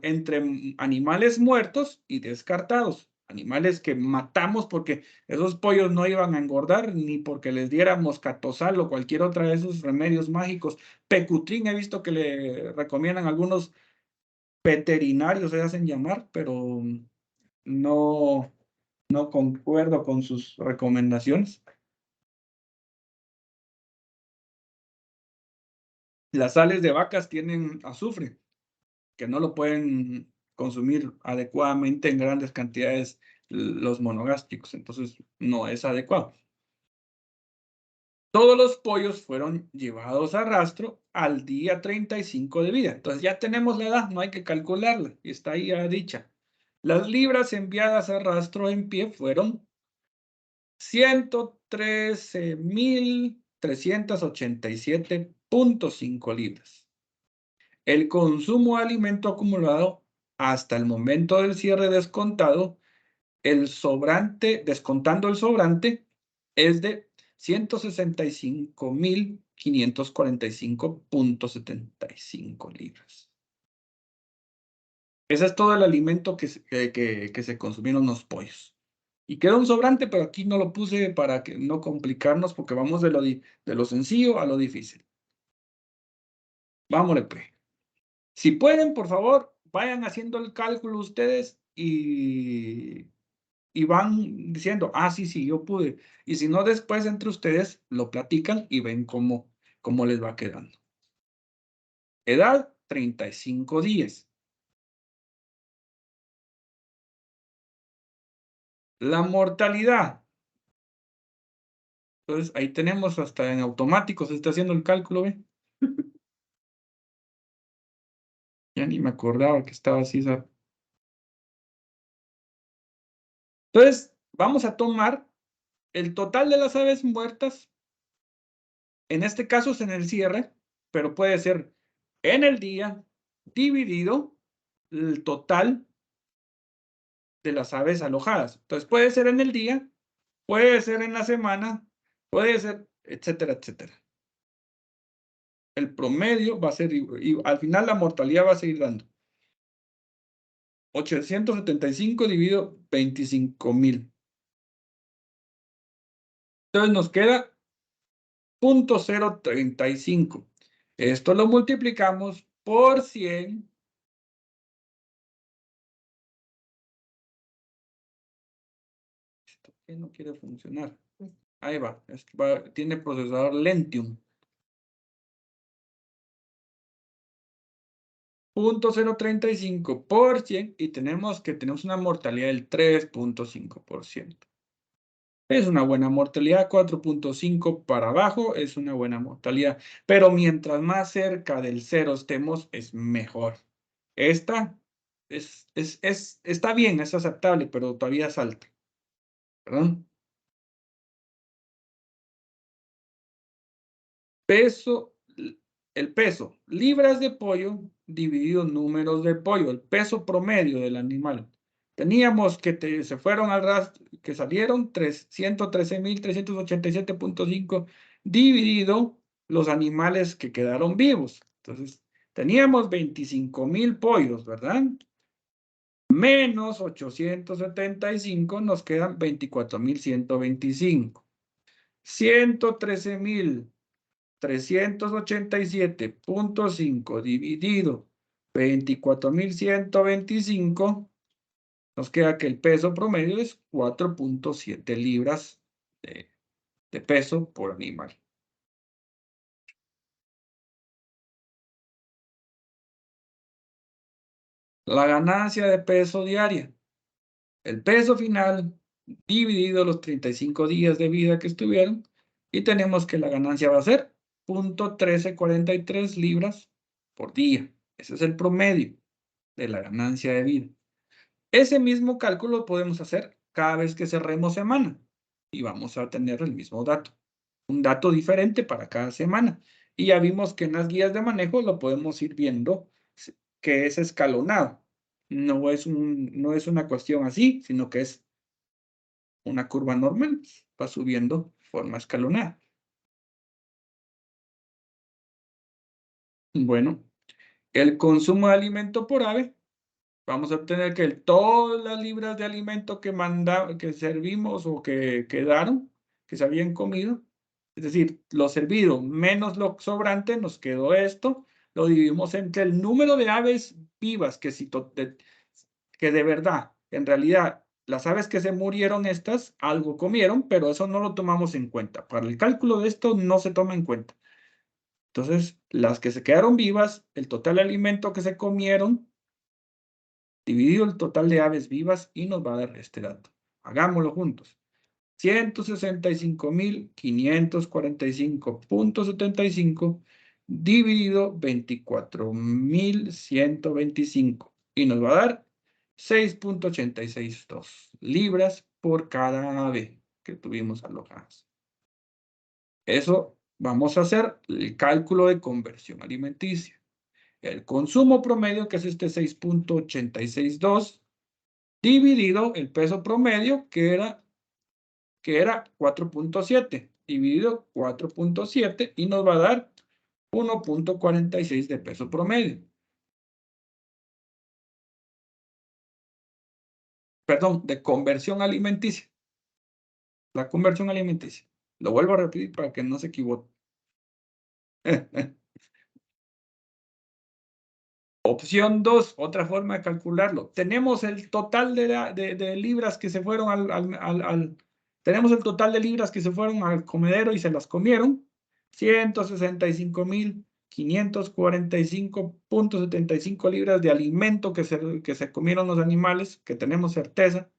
entre animales muertos y descartados. Animales que matamos porque esos pollos no iban a engordar ni porque les diéramos catosal o cualquier otra de esos remedios mágicos. Pecutrin he visto que le recomiendan algunos veterinarios, se hacen llamar, pero no concuerdo con sus recomendaciones. Las sales de vacas tienen azufre, que no lo pueden consumir adecuadamente en grandes cantidades los monogástricos, entonces no es adecuado. Todos los pollos fueron llevados a rastro al día 35 de vida. Entonces ya tenemos la edad, no hay que calcularla, está ahí ya dicha. Las libras enviadas a rastro en pie fueron 113,387.5 libras. El consumo de alimento acumulado hasta el momento del cierre descontado, el sobrante, descontando el sobrante, es de 165,545.75 libras. Ese es todo el alimento que se consumieron los pollos. Y queda un sobrante, pero aquí no lo puse para que no complicarnos porque vamos de lo sencillo a lo difícil. Vámonos, pues. Si pueden, por favor, vayan haciendo el cálculo ustedes y van diciendo, ah, sí, yo pude. Y si no, después entre ustedes lo platican y ven cómo les va quedando. Edad, 35 días. La mortalidad. Entonces, ahí tenemos hasta en automático, se está haciendo el cálculo, ¿ve? Ya ni me acordaba que estaba así. Entonces, vamos a tomar el total de las aves muertas. En este caso es en el cierre, pero puede ser en el día dividido el total de las aves alojadas. Entonces, puede ser en el día, puede ser en la semana, puede ser, etcétera, etcétera. El promedio va a ser, y al final la mortalidad va a seguir dando. 875 dividido 25,000. Entonces nos queda 0.035. Esto lo multiplicamos por 100. ¿Esto qué no quiere funcionar? Ahí va, tiene procesador Lentium. 0.035 por 100 y tenemos una mortalidad del 3.5%. Es una buena mortalidad, 4.5 para abajo es una buena mortalidad, pero mientras más cerca del 0 estemos, es mejor. Esta está bien, es aceptable, pero todavía es alta. ¿Perdón? El peso, libras de pollo dividido números de pollo, el peso promedio del animal. Teníamos que se fueron al rastro, que salieron 113,387.5 dividido los animales que quedaron vivos. Entonces, teníamos 25,000 pollos, ¿verdad? Menos 875, nos quedan 24,125. 113,387.5 dividido 24,125, nos queda que el peso promedio es 4.7 libras de peso por animal. La ganancia de peso diaria. El peso final dividido los 35 días de vida que estuvieron, y tenemos que la ganancia va a ser 0.1343 libras por día. Ese es el promedio de la ganancia de vida. Ese mismo cálculo podemos hacer cada vez que cerremos semana y vamos a tener el mismo dato. Un dato diferente para cada semana. Y ya vimos que en las guías de manejo lo podemos ir viendo que es escalonado. No es una cuestión así, sino que es una curva normal. Va subiendo de forma escalonada. Bueno, el consumo de alimento por ave. Vamos a obtener que todas las libras de alimento que servimos o que quedaron, que se habían comido, es decir, lo servido menos lo sobrante, nos quedó esto, lo dividimos entre el número de aves vivas que de verdad, en realidad, las aves que se murieron estas, algo comieron, pero eso no lo tomamos en cuenta. Para el cálculo de esto no se toma en cuenta. Entonces, las que se quedaron vivas, el total de alimento que se comieron, dividido el total de aves vivas y nos va a dar este dato. Hagámoslo juntos. 165,545.75 dividido 24,125 y nos va a dar 6.862 libras por cada ave que tuvimos alojadas. Eso vamos a hacer el cálculo de conversión alimenticia. El consumo promedio, que es este 6.862, dividido el peso promedio, que era 4.7, dividido 4.7, y nos va a dar 1.46 de peso promedio. Perdón, de conversión alimenticia. La conversión alimenticia. Lo vuelvo a repetir para que no se equivoque. Opción 2, otra forma de calcularlo. Tenemos el total de libras que se fueron tenemos el total de libras que se fueron al comedero y se las comieron. 165.545.75 libras de alimento que se comieron los animales, que tenemos certeza,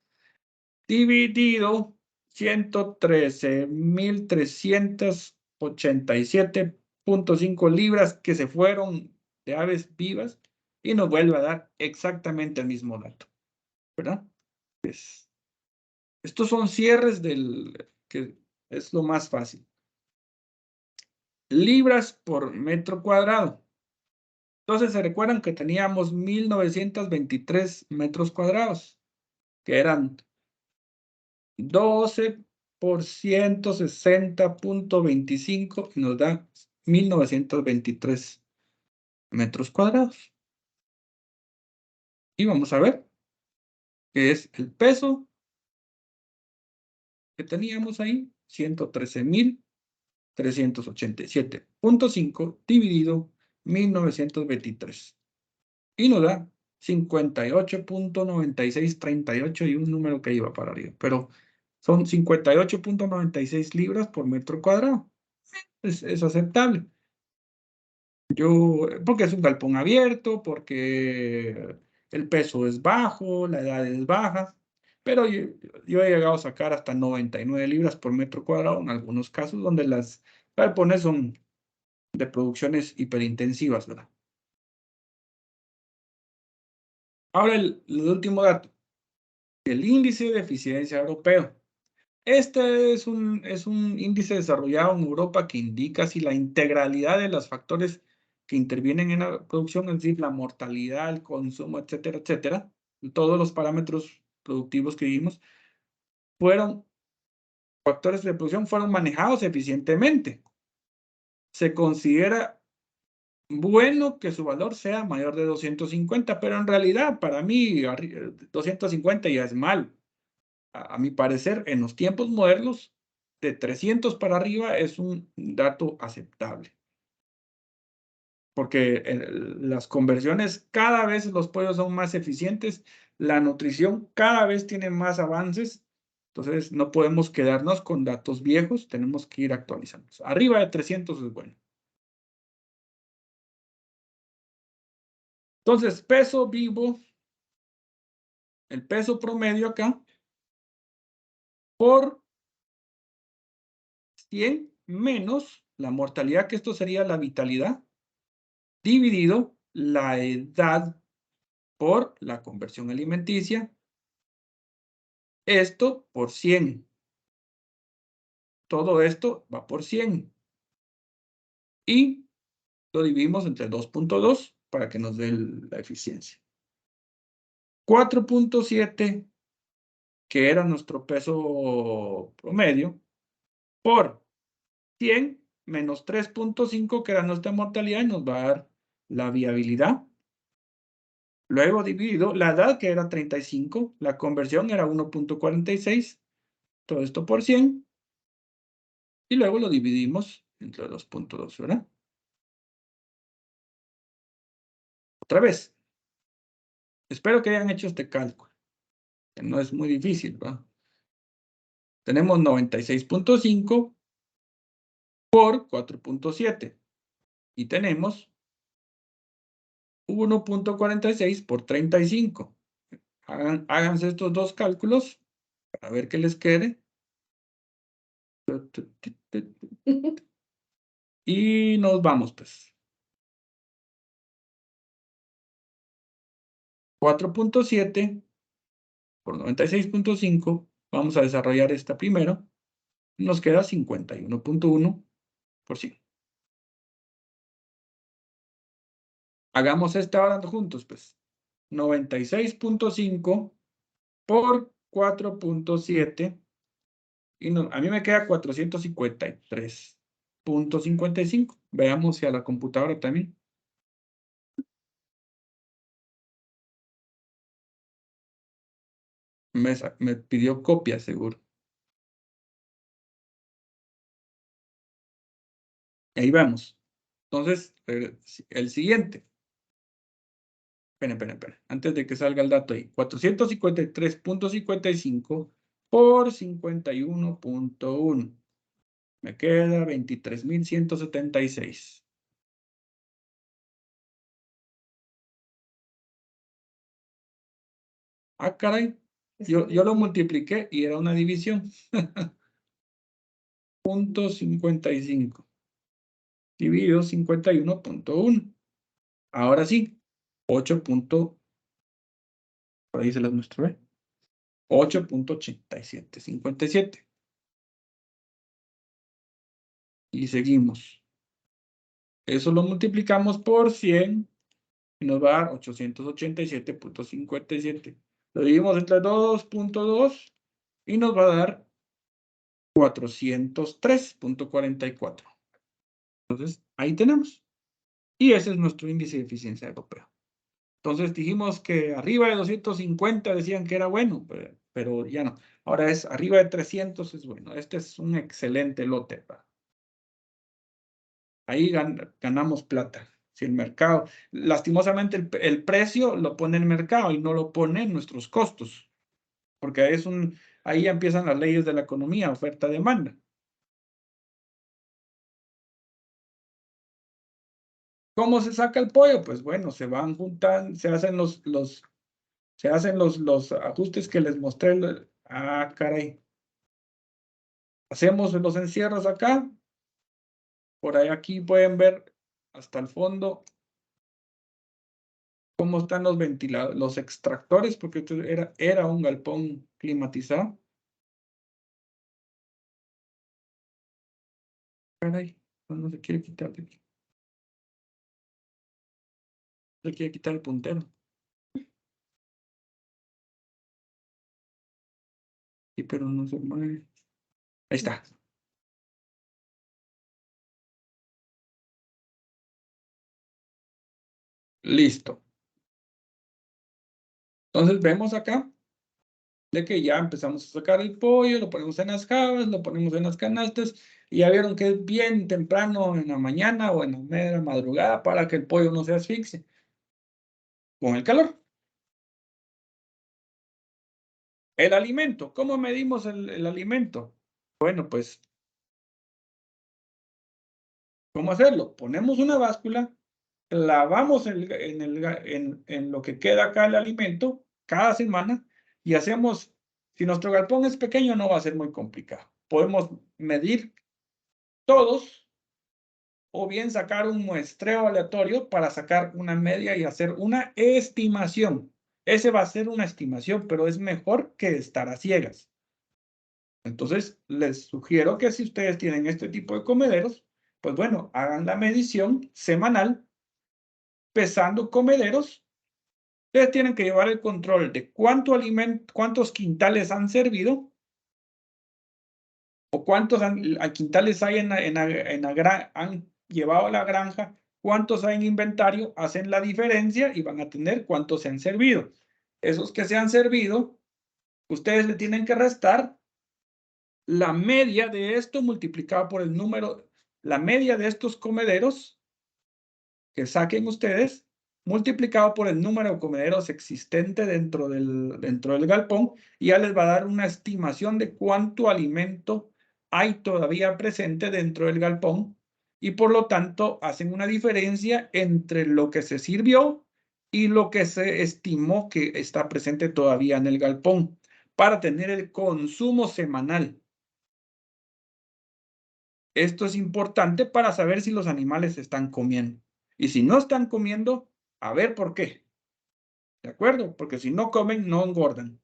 dividido 113.387.5 libras que se fueron de aves vivas, y nos vuelve a dar exactamente el mismo dato, ¿verdad? Estos son cierres que es lo más fácil. Libras por metro cuadrado. Entonces, ¿se recuerdan que teníamos 1923 metros cuadrados? Que eran 12 por 160.25 y nos da 1923 metros cuadrados. Y vamos a ver qué es el peso que teníamos ahí, 113.387.5 dividido 1923. Y nos da 58.9638 y un número que iba para arriba. Pero son 58.96 libras por metro cuadrado. Es aceptable. Porque es un galpón abierto, porque el peso es bajo, la edad es baja, pero yo he llegado a sacar hasta 99 libras por metro cuadrado en algunos casos donde las galpones son de producciones hiperintensivas, ¿verdad? Ahora el último dato, el índice de eficiencia europeo. Este es un índice desarrollado en Europa que indica si la integralidad de los factores que intervienen en la producción, es decir, la mortalidad, el consumo, etcétera, etcétera, todos los parámetros productivos que vimos, factores de producción fueron manejados eficientemente. Se considera bueno que su valor sea mayor de 250, pero en realidad para mí 250 ya es mal. A mi parecer, en los tiempos modernos, de 300 para arriba es un dato aceptable. Porque las conversiones, cada vez los pollos son más eficientes, la nutrición cada vez tiene más avances, entonces no podemos quedarnos con datos viejos, tenemos que ir actualizando. Arriba de 300 es bueno. Entonces, peso vivo, el peso promedio acá, por 100 menos la mortalidad, que esto sería la vitalidad, dividido la edad por la conversión alimenticia, esto por 100. Todo esto va por 100. Y lo dividimos entre 2.2 para que nos dé la eficiencia. 4.7, que era nuestro peso promedio, por 100 menos 3.5, que era nuestra mortalidad, y nos va a dar la viabilidad. Luego dividido la edad, que era 35, la conversión era 1.46, todo esto por 100, y luego lo dividimos entre 2.2, ¿verdad? Otra vez, espero que hayan hecho este cálculo, que no es muy difícil, ¿verdad? Tenemos 96.5 por 4.7 y tenemos 1.46 por 35. Háganse estos dos cálculos para ver qué les quede. Y nos vamos, pues. 4.7 por 96.5. Vamos a desarrollar esta primero. Nos queda 51.1%. Hagamos esta ahora juntos, pues. 96.5 por 4.7. Y a mí me queda 453.55. Veamos si a la computadora también. Me pidió copia, seguro. Ahí vamos. Entonces, el siguiente. Esperen. Antes de que salga el dato ahí. 453.55 por 51.1. Me queda 23.176. Ah, caray. Yo lo multipliqué y era una división. 0.55 dividido 51.1. Ahora sí, 8. Por ahí se las muestro, ¿eh? 8.8757. Y seguimos. Eso lo multiplicamos por 100 y nos va a dar 887.57. Lo dividimos entre 2.2 y nos va a dar 403.44. Entonces, ahí tenemos. Y ese es nuestro índice de eficiencia europeo. Entonces dijimos que arriba de 250 decían que era bueno, pero ya no. Ahora es arriba de 300 es bueno. Este es un excelente lote. Ahí ganamos plata. Si el mercado, lastimosamente el precio lo pone el mercado y no lo pone en nuestros costos. Porque ahí ya empiezan las leyes de la economía, oferta-demanda. ¿Cómo se saca el pollo? Pues bueno, se van juntando, se hacen los ajustes que les mostré. Ah, caray. Hacemos los encierros acá. Por ahí aquí pueden ver hasta el fondo cómo están los ventiladores, los extractores, porque era un galpón climatizado. Caray, no se quiere quitar de aquí. Se quiere quitar el puntero. Sí, pero no se mueve. Ahí está. Listo. Entonces vemos acá de que ya empezamos a sacar el pollo, lo ponemos en las jabas, lo ponemos en las canastas, y ya vieron que es bien temprano en la mañana o en la media madrugada para que el pollo no se asfixie con el calor. El alimento, ¿cómo medimos el alimento? Bueno, pues, ¿cómo hacerlo? Ponemos una báscula, lavamos en lo que queda acá el alimento cada semana y hacemos, si nuestro galpón es pequeño no va a ser muy complicado. Podemos medir todos o bien sacar un muestreo aleatorio para sacar una media y hacer una estimación. Ese va a ser una estimación, pero es mejor que estar a ciegas. Entonces, les sugiero que si ustedes tienen este tipo de comederos, pues bueno, hagan la medición semanal, pesando comederos. Ustedes tienen que llevar el control de cuántos quintales han servido o cuántos quintales hay han llevado a la granja, cuántos hay en inventario, hacen la diferencia y van a tener cuántos se han servido. Esos que se han servido, ustedes le tienen que restar la media de esto multiplicado por el número, la media de estos comederos que saquen ustedes, multiplicado por el número de comederos existente dentro del galpón, y ya les va a dar una estimación de cuánto alimento hay todavía presente dentro del galpón, y por lo tanto hacen una diferencia entre lo que se sirvió y lo que se estimó que está presente todavía en el galpón, para tener el consumo semanal. Esto es importante para saber si los animales están comiendo. Y si no están comiendo, a ver por qué. ¿De acuerdo? Porque si no comen, no engordan.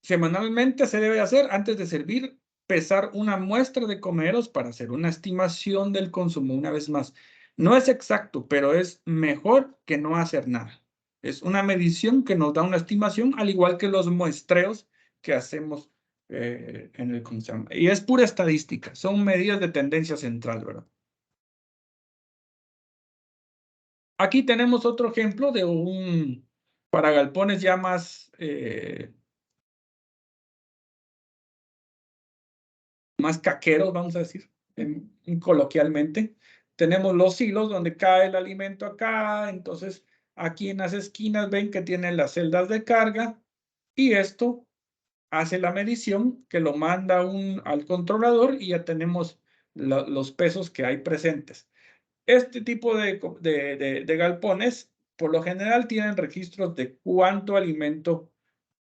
Semanalmente se debe hacer, antes de servir, pesar una muestra de comederos para hacer una estimación del consumo. Una vez más, no es exacto, pero es mejor que no hacer nada. Es una medición que nos da una estimación, al igual que los muestreos que hacemos en el consumo. Y es pura estadística, son medidas de tendencia central, ¿verdad? Aquí tenemos otro ejemplo de para galpones ya más caqueros, vamos a decir. coloquialmente. Tenemos los silos donde cae el alimento acá, entonces aquí en las esquinas ven que tienen las celdas de carga y esto hace la medición que lo manda al controlador y ya tenemos los pesos que hay presentes. Este tipo de galpones por lo general tienen registros de cuánto alimento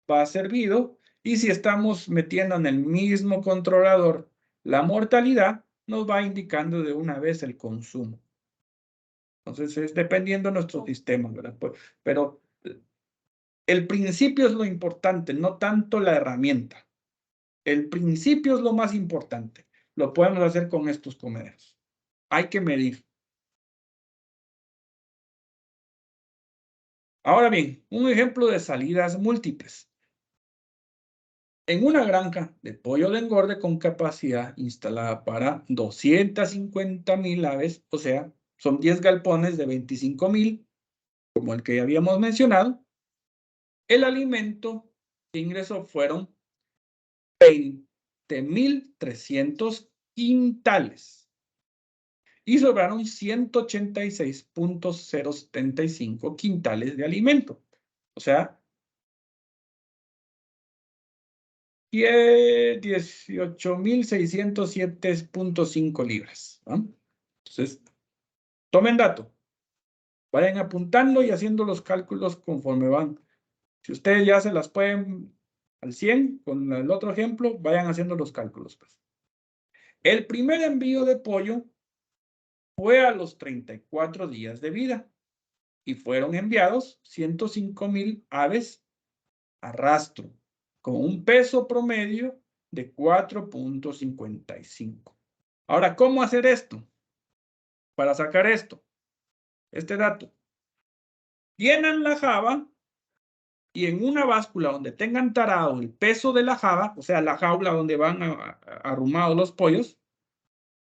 va servido y si estamos metiendo en el mismo controlador la mortalidad, nos va indicando de una vez el consumo. Entonces es dependiendo de nuestro sistema, ¿verdad? Pero el principio es lo importante, no tanto la herramienta. El principio es lo más importante. Lo podemos hacer con estos comederos. Hay que medir. Ahora bien, un ejemplo de salidas múltiples. En una granja de pollo de engorde con capacidad instalada para 250,000 aves, o sea, son 10 galpones de 25,000, como el que ya habíamos mencionado, el alimento que ingresó fueron 20,300 quintales y sobraron 186,075 quintales de alimento. O sea, 18,607,5 libras. ¿No? Entonces, tomen dato. Vayan apuntando y haciendo los cálculos conforme van. Si ustedes ya se las pueden al 100 con el otro ejemplo, vayan haciendo los cálculos. Pues. El primer envío de pollo fue a los 34 días de vida y fueron enviados 105,000 aves a rastro con un peso promedio de 4,55. Ahora, ¿cómo hacer esto? Para sacar esto, este dato. Llenan la java y en una báscula donde tengan tarado el peso de la java, o sea, la jaula donde van arrumados los pollos,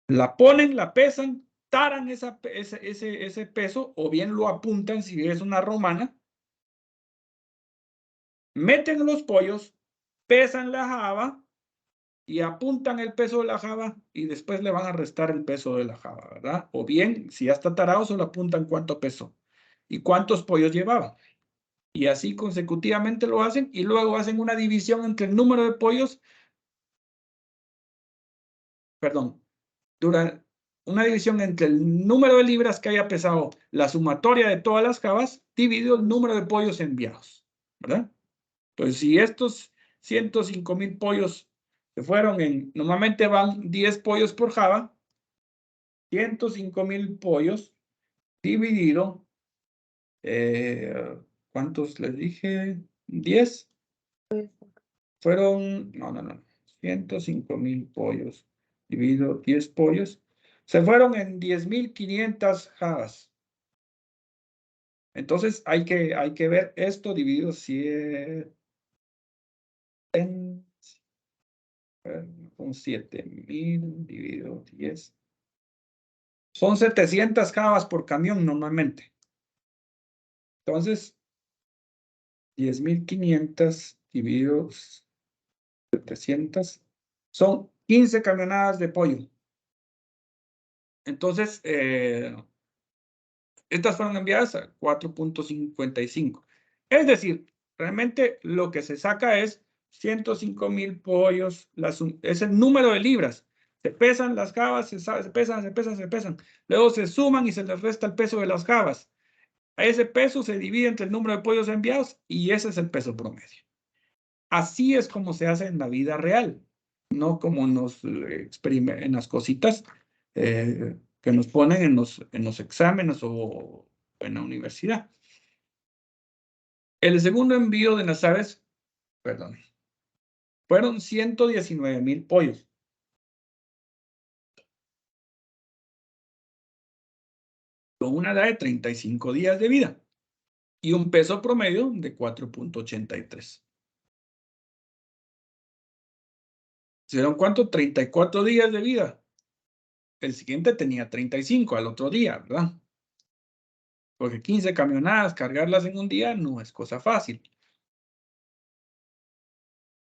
la ponen, la pesan, taran ese peso o bien lo apuntan si es una romana, meten los pollos, pesan la java y apuntan el peso de la java y después le van a restar el peso de la java, ¿verdad? O bien, si ya está tarado, solo apuntan cuánto pesó y cuántos pollos llevaba. Y así consecutivamente lo hacen y luego hacen una división entre el número de pollos, perdón, una división entre el número de libras que haya pesado la sumatoria de todas las jabas, dividido el número de pollos enviados, ¿verdad? Entonces, si estos 105,000 pollos se fueron normalmente van 10 pollos por java, 105,000 pollos dividido, ¿cuántos les dije? 10. Fueron, no, 105,000 pollos dividido 10 pollos. Se fueron en 10,500 jabas. Entonces hay que ver esto dividido 7 con 7,000 dividido 10. Son 700 jabas por camión normalmente. Entonces, 10,500 dividido 700 son 15 camionadas de pollo. Entonces, estas fueron enviadas a 4,55. Es decir, realmente lo que se saca es 105,000 pollos, es el número de libras. Se pesan las jabas, se pesan. Luego se suman y se les resta el peso de las jabas. A ese peso se divide entre el número de pollos enviados y ese es el peso promedio. Así es como se hace en la vida real, no como en las cositas que nos ponen en los exámenes o en la universidad. El segundo envío de las aves, perdón, fueron 119,000 pollos. Con una edad de 35 días de vida y un peso promedio de 4,83. ¿Serán cuánto? 34 días de vida. El siguiente tenía 35 al otro día, ¿verdad? Porque 15 camionadas, cargarlas en un día no es cosa fácil.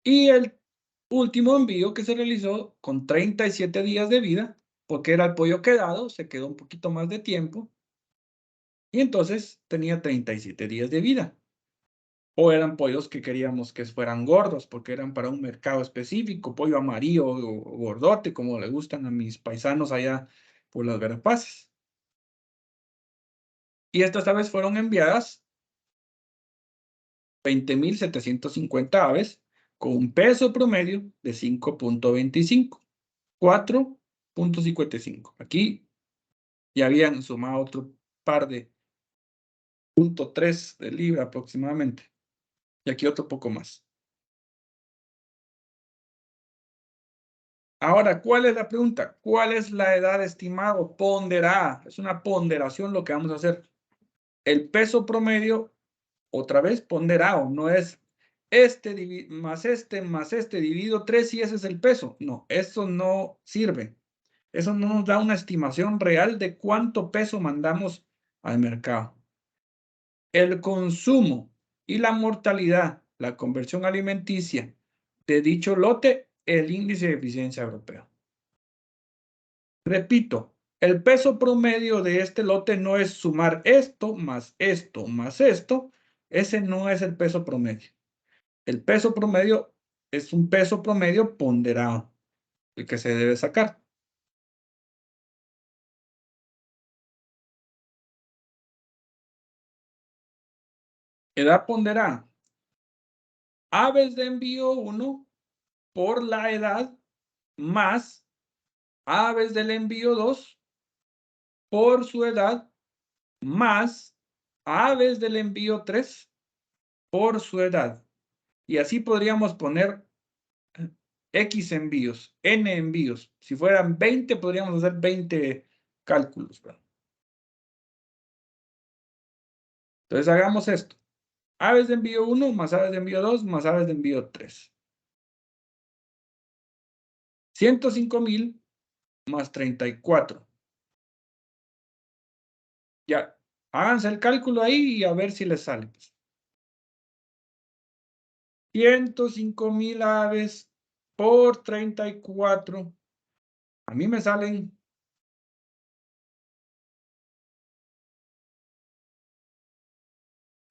Y el último envío que se realizó con 37 días de vida porque era el pollo quedado, se quedó un poquito más de tiempo, y entonces tenía 37 días de vida. O eran pollos que queríamos que fueran gordos, porque eran para un mercado específico, pollo amarillo o gordote, como le gustan a mis paisanos allá por las Verapaces. Y estas aves fueron enviadas 20.750 aves con un peso promedio de 5.25, 4.55. Aquí ya habían sumado otro par de 0.3 de libra aproximadamente. Y aquí otro poco más. Ahora, ¿cuál es la pregunta? ¿Cuál es la edad estimada ponderada? Es una ponderación lo que vamos a hacer. El peso promedio, otra vez ponderado, no es este más este dividido 3 y ese es el peso. No, eso no sirve. Eso no nos da una estimación real de cuánto peso mandamos al mercado. El consumo y la mortalidad, la conversión alimenticia de dicho lote, el índice de eficiencia europeo. Repito, el peso promedio de este lote no es sumar esto más esto más esto. Ese no es el peso promedio. El peso promedio es un peso promedio ponderado, el que se debe sacar. Edad ponderada. Aves de envío 1 por la edad más aves del envío 2 por su edad más aves del envío 3 por su edad. Y así podríamos poner X envíos, N envíos. Si fueran 20, podríamos hacer 20 cálculos, ¿verdad? Entonces hagamos esto. Aves de envío 1 más aves de envío 2 más aves de envío 3. 105,000 más 34. Ya, háganse el cálculo ahí y a ver si les sale. 105,000 aves por 34. A mí me salen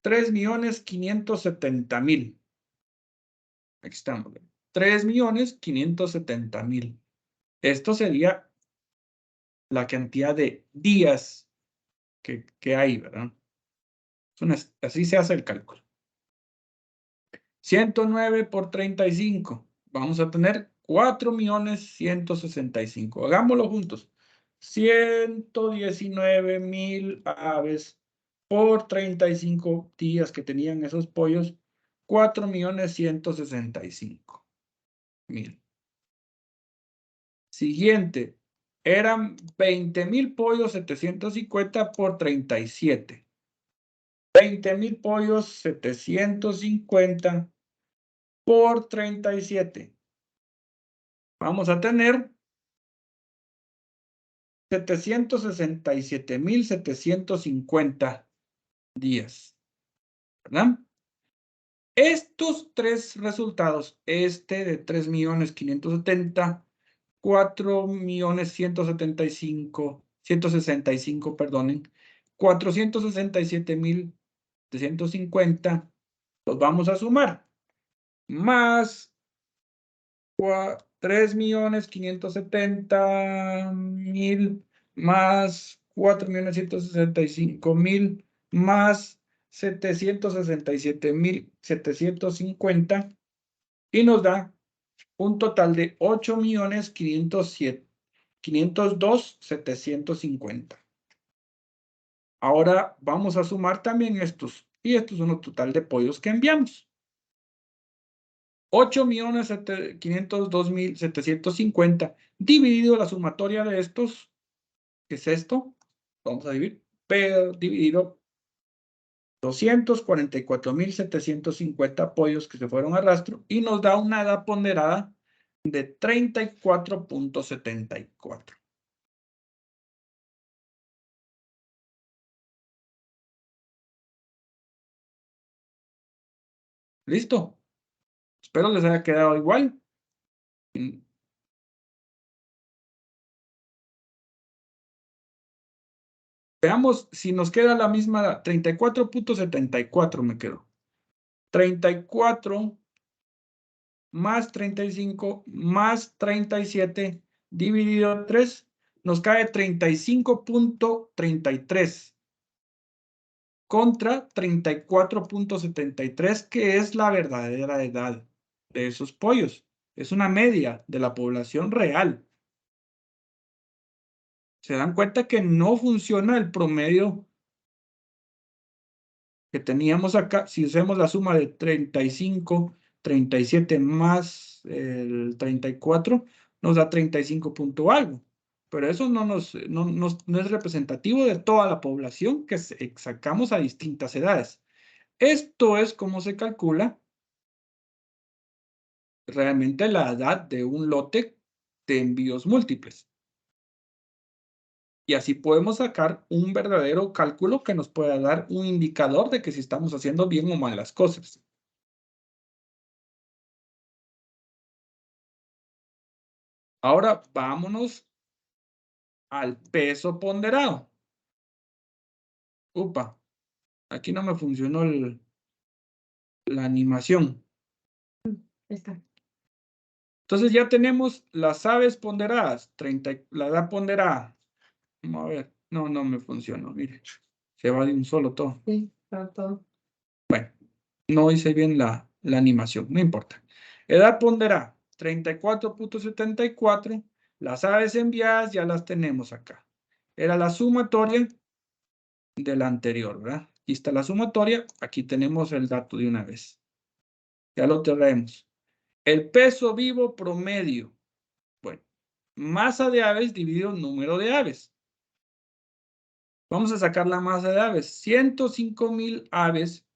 3.570.000. Aquí estamos. 3.570.000. Esto sería la cantidad de días que hay, ¿verdad? Así se hace el cálculo. 109 por 35. Vamos a tener 4.165.000. Hagámoslo juntos. 119,000 aves por 35 días que tenían esos pollos. 4.165.000. Siguiente. Eran 20,000 pollos 750 por 37. 20,000 pollos 750 por 37. Vamos a tener 767,750 días, ¿verdad? Estos tres resultados, este de 3.570.000, 4.165.000, perdonen, 467,750, los vamos a sumar, más 3.570.000 más 4.165.000 más 767,750 y nos da un total de 8.502.750. Ahora vamos a sumar también estos, y estos son el total de pollos que enviamos. 8.502.750 dividido la sumatoria de estos, que es esto, vamos a dividir, pero dividido 244.750 pollos que se fueron a rastro y nos da una edad ponderada de 34.74. ¿Listo? Espero les haya quedado igual. Veamos si nos queda la misma, 34.74 me quedó. 34 más 35 más 37 dividido 3 nos cae 35.33 contra 34.73, que es la verdadera edad de esos pollos. Es una media de la población real. Se dan cuenta que no funciona el promedio que teníamos acá. Si hacemos la suma de 35, 37 más el 34, nos da 35 punto algo. Pero eso no es representativo de toda la población que sacamos a distintas edades. Esto es como se calcula realmente la edad de un lote de envíos múltiples. Y así podemos sacar un verdadero cálculo que nos pueda dar un indicador de que si estamos haciendo bien o mal las cosas. Ahora vámonos al peso ponderado. Upa, aquí no me funcionó la animación. Está. Entonces ya tenemos las aves ponderadas, la edad ponderada. Vamos a ver, no me funcionó, mire, se va de un solo todo. Sí, está todo. Bueno, no hice bien la animación, no importa. Edad ponderada, 34.74. Las aves enviadas ya las tenemos acá. Era la sumatoria de la anterior, ¿verdad? Aquí está la sumatoria, aquí tenemos el dato de una vez. Ya lo traemos. El peso vivo promedio. Bueno, masa de aves dividido número de aves. Vamos a sacar la masa de aves. 105,000 aves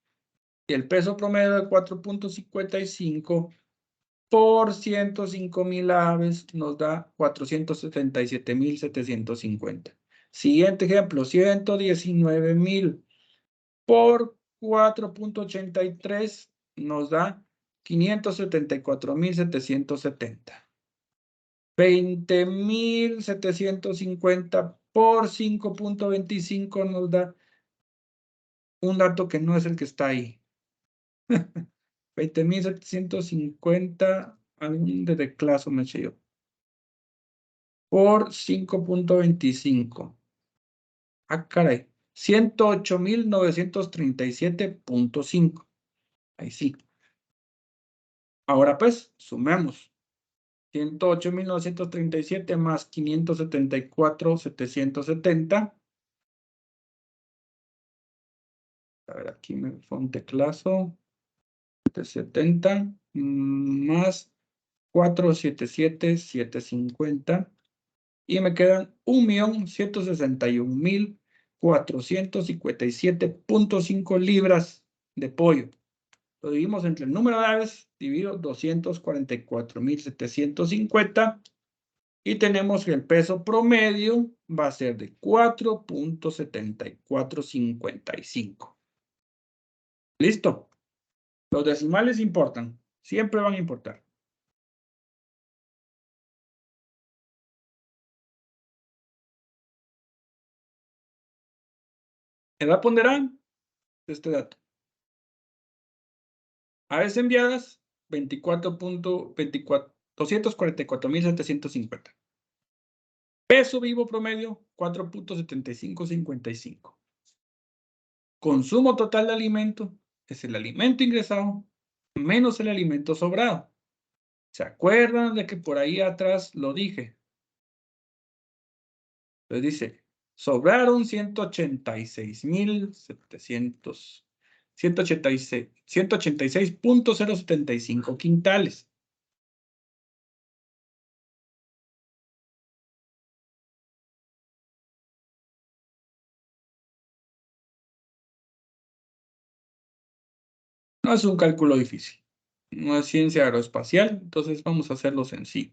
y el peso promedio de 4.55 por 105,000 aves nos da 477,750. Siguiente ejemplo, 119,000 por 4.83 nos da 574,770. 20,750 por 5.25 nos da un dato que no es el que está ahí. 20,750, algún de declaso me eché yo. Por 5.25. Ah, caray. 108,937.5. Ahí sí. Ahora pues, sumemos. 108,937 más 574,770. A ver, aquí me fue un teclazo. 770 más 477,750. Y me quedan 1,161,457.5 libras de pollo. Lo dividimos entre el número de aves, dividido 244,750. Y tenemos que el peso promedio va a ser de 4.7455. ¿Listo? Los decimales importan. Siempre van a importar. Edad ponderada, este dato. Aves enviadas, 244,750. Peso vivo promedio, 4.7555. Consumo total de alimento es el alimento ingresado menos el alimento sobrado. ¿Se acuerdan de que por ahí atrás lo dije? Entonces dice, sobraron 186,075 quintales. No es un cálculo difícil. No es ciencia aeroespacial, entonces vamos a hacerlo sencillo.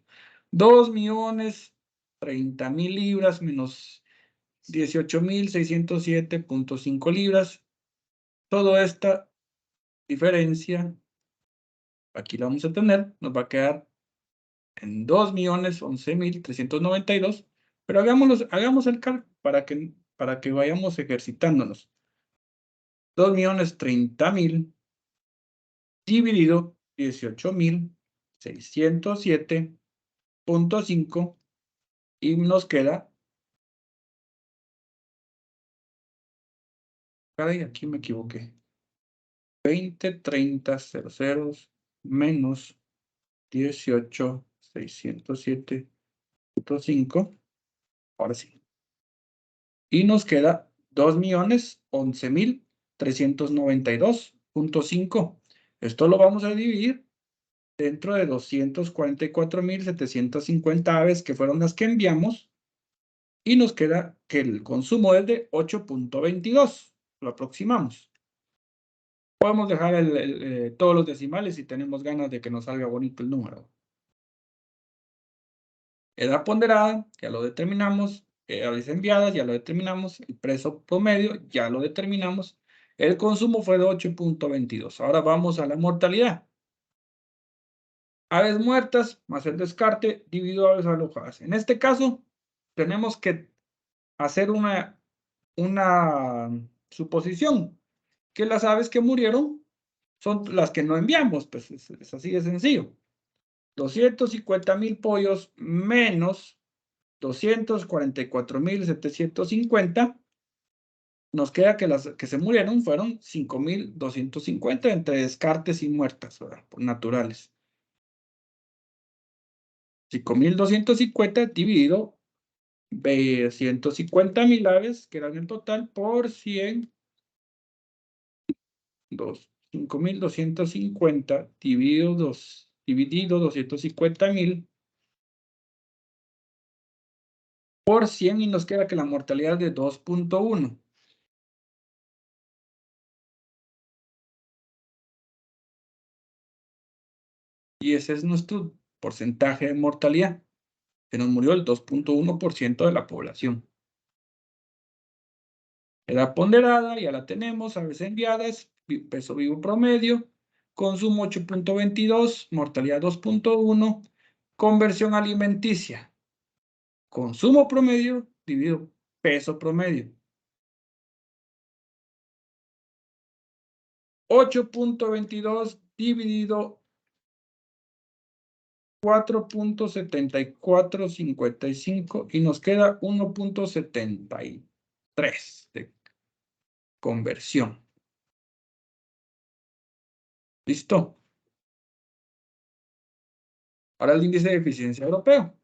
2,030,000 libras menos 18,607.5 libras. Toda esta diferencia, aquí la vamos a tener, nos va a quedar en 2,011,392. Pero hagamos el cálculo para para que vayamos ejercitándonos. 2.030.000 dividido 18.607.5 y nos queda. Caray, aquí me equivoqué. 20, 30, 00 menos 18.607.5. Ahora sí. Y nos queda 2.011.392.5. Esto lo vamos a dividir dentro de 244.750 aves que fueron las que enviamos. Y nos queda que el consumo es de 8.22. Lo aproximamos. Podemos dejar todos los decimales si tenemos ganas de que nos salga bonito el número. Edad ponderada, ya lo determinamos. Aves enviadas, ya lo determinamos. El precio promedio, ya lo determinamos. El consumo fue de 8.22. Ahora vamos a la mortalidad. Aves muertas más el descarte dividido a aves alojadas. En este caso, tenemos que hacer una suposición, que las aves que murieron son las que no enviamos, pues es así de sencillo. 250.000 pollos menos 244.750, nos queda que las que se murieron fueron 5.250 entre descartes y muertas, ¿verdad? Por naturales. 5.250 dividido 150.000 aves, que eran en total, por 100. 5.250 dividido 250.000 por 100 y nos queda que la mortalidad es de 2.1. Y ese es nuestro porcentaje de mortalidad. Se nos murió el 2.1% de la población. Edad ponderada, ya la tenemos, aves enviadas, peso vivo promedio, consumo 8.22, mortalidad 2.1, conversión alimenticia, consumo promedio dividido peso promedio. 8.22 dividido 4.7455 y nos queda 1.73 de conversión. ¿Listo? Ahora el índice de eficiencia europeo.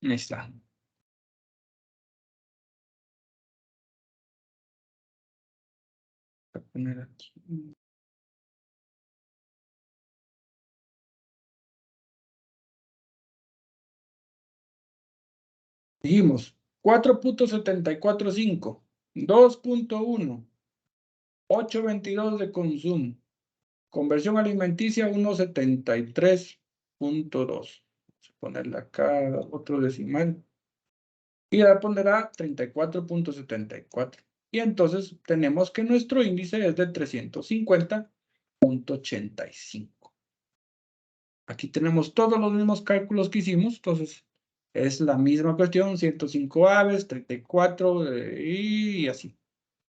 Ahí está. Voy a poner aquí. Dijimos 4.745, 2.1, 8.22 de consumo. Conversión alimenticia 1.73.2. Vamos a ponerle acá otro decimal. Y la pondrá 34.74. Y entonces tenemos que nuestro índice es de 350.85. Aquí tenemos todos los mismos cálculos que hicimos, entonces es la misma cuestión, 105 aves, 34 y así.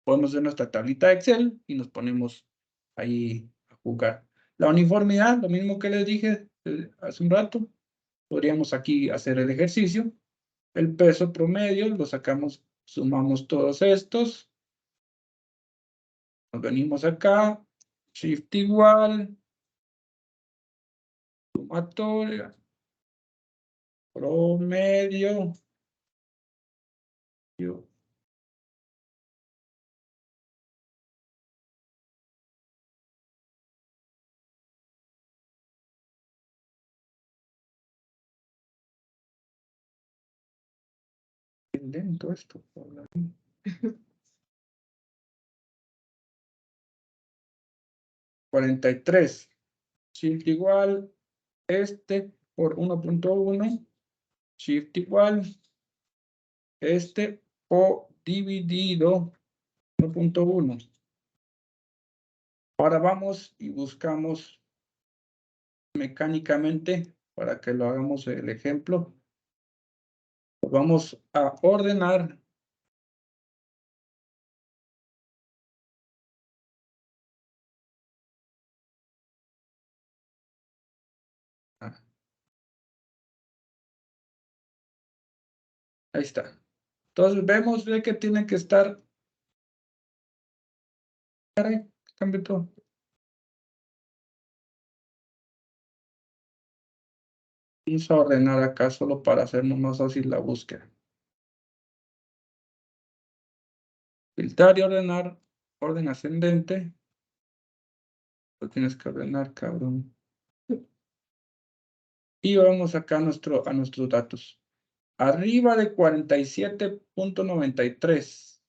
Podemos hacer nuestra tablita de Excel y nos ponemos ahí a jugar. La uniformidad, lo mismo que les dije hace un rato, podríamos aquí hacer el ejercicio. El peso promedio, lo sacamos, sumamos todos estos. Nos venimos acá, shift igual, sumatoria, promedio. Lento esto. 43. Shift igual, por 1.1. Shift igual. O dividido 1.1. Ahora vamos y buscamos mecánicamente, para que lo hagamos el ejemplo. Vamos a ordenar ahí está. Entonces vemos de que tiene que estar. Caray, cambio todo. Vamos a ordenar acá solo para hacernos más fácil la búsqueda. Filtrar y ordenar, orden ascendente. Lo tienes que ordenar, cabrón. Y vamos acá a nuestros datos. Arriba de 47.93.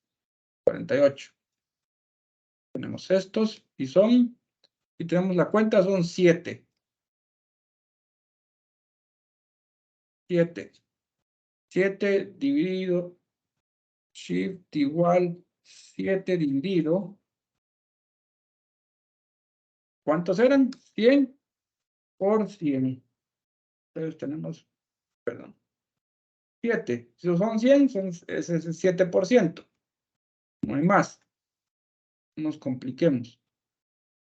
48. Tenemos estos y son, y tenemos la cuenta, son 7. 7. 7 dividido, shift igual, 7 dividido. ¿Cuántos eran? 100 por 100. Entonces tenemos, perdón, 7. Si son 100, ese es el 7%. No hay más. No nos compliquemos.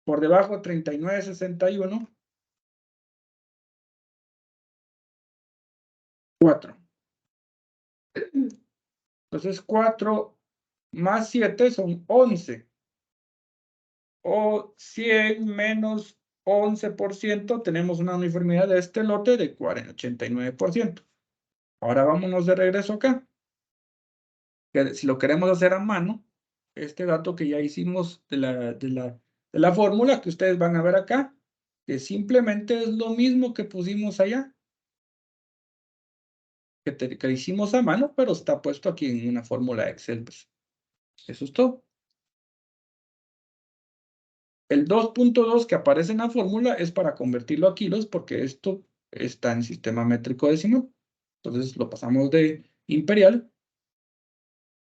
Por debajo, 39.61. 4. Entonces, 4 más 7 son 11. O 100 menos 11%, tenemos una uniformidad de este lote de 89%. Ahora vámonos de regreso acá. Que si lo queremos hacer a mano, este dato que ya hicimos de la fórmula que ustedes van a ver acá, que simplemente es lo mismo que pusimos allá, que hicimos a mano, pero está puesto aquí en una fórmula Excel. Pues. Eso es todo. El 2.2 que aparece en la fórmula es para convertirlo a kilos, porque esto está en sistema métrico decimal. Entonces lo pasamos de imperial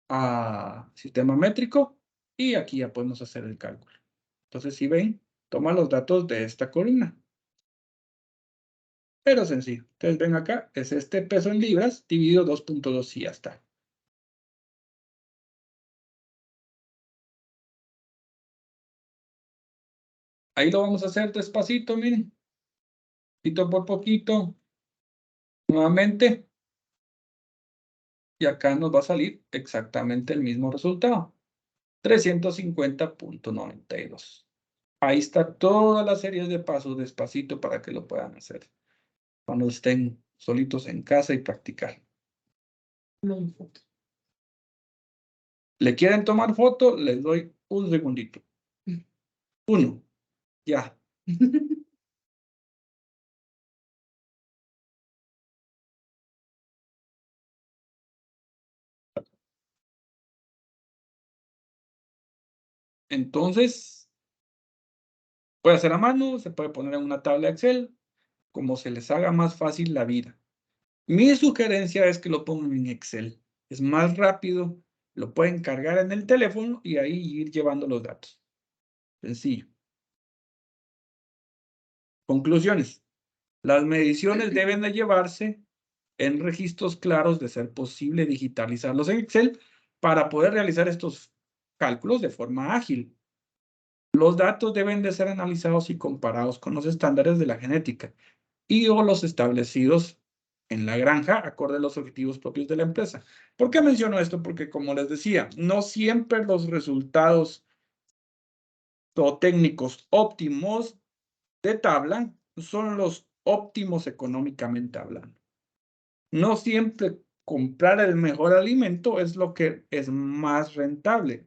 a sistema métrico y aquí ya podemos hacer el cálculo. Entonces, si ven, toma los datos de esta columna. Pero sencillo. Ustedes ven acá, es este peso en libras dividido 2.2 y ya está. Ahí lo vamos a hacer despacito, miren. Poquito por poquito. Nuevamente. Y acá nos va a salir exactamente el mismo resultado. 350.92. Ahí está toda la serie de pasos despacito para que lo puedan hacer. Cuando estén solitos en casa y practicar. ¿Le quieren tomar foto? Les doy un segundito. 1. Ya. Entonces, puede hacer a mano, se puede poner en una tabla Excel, como se les haga más fácil la vida. Mi sugerencia es que lo pongan en Excel. Es más rápido, lo pueden cargar en el teléfono y ahí ir llevando los datos. Sencillo. Conclusiones. Las mediciones deben de llevarse en registros claros de ser posible digitalizarlos en Excel para poder realizar estos cálculos de forma ágil. Los datos deben de ser analizados y comparados con los estándares de la genética y o los establecidos en la granja acorde a los objetivos propios de la empresa. ¿Por qué menciono esto? Porque como les decía, no siempre los resultados técnicos óptimos de tabla son los óptimos económicamente hablando. No siempre comprar el mejor alimento es lo que es más rentable.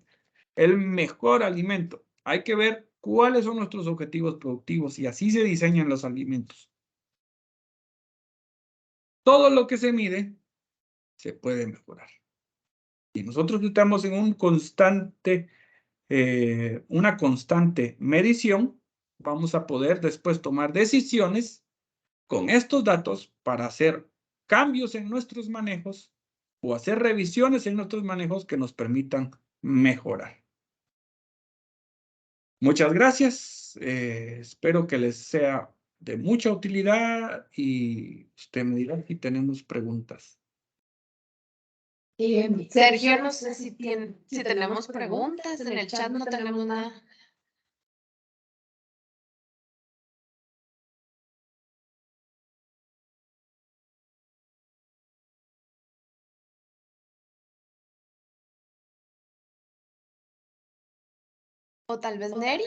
El mejor alimento. Hay que ver cuáles son nuestros objetivos productivos y así se diseñan los alimentos. Todo lo que se mide se puede mejorar. Y nosotros estamos en un una constante medición, vamos a poder después tomar decisiones con estos datos para hacer cambios en nuestros manejos o hacer revisiones en nuestros manejos que nos permitan mejorar. Muchas gracias. Espero que les sea de mucha utilidad y usted me dirá si tenemos preguntas. Sergio, no sé si tenemos preguntas. En el chat no tenemos nada. O tal vez Neri.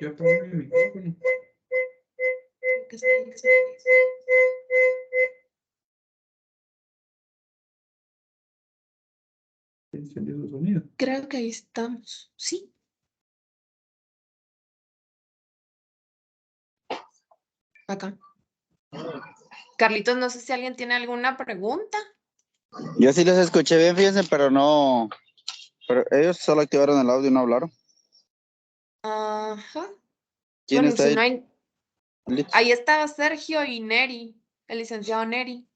Yo apagué mi micrófono. Encendió su sonido. Creo que ahí estamos. Sí. Acá. Carlitos, no sé si alguien tiene alguna pregunta. Yo sí les escuché bien, fíjense, pero no. Pero ellos solo activaron el audio y no hablaron. Ajá. ¿Quién Bueno, está si ahí? no hay... Ahí estaba Sergio y Neri, el licenciado Neri.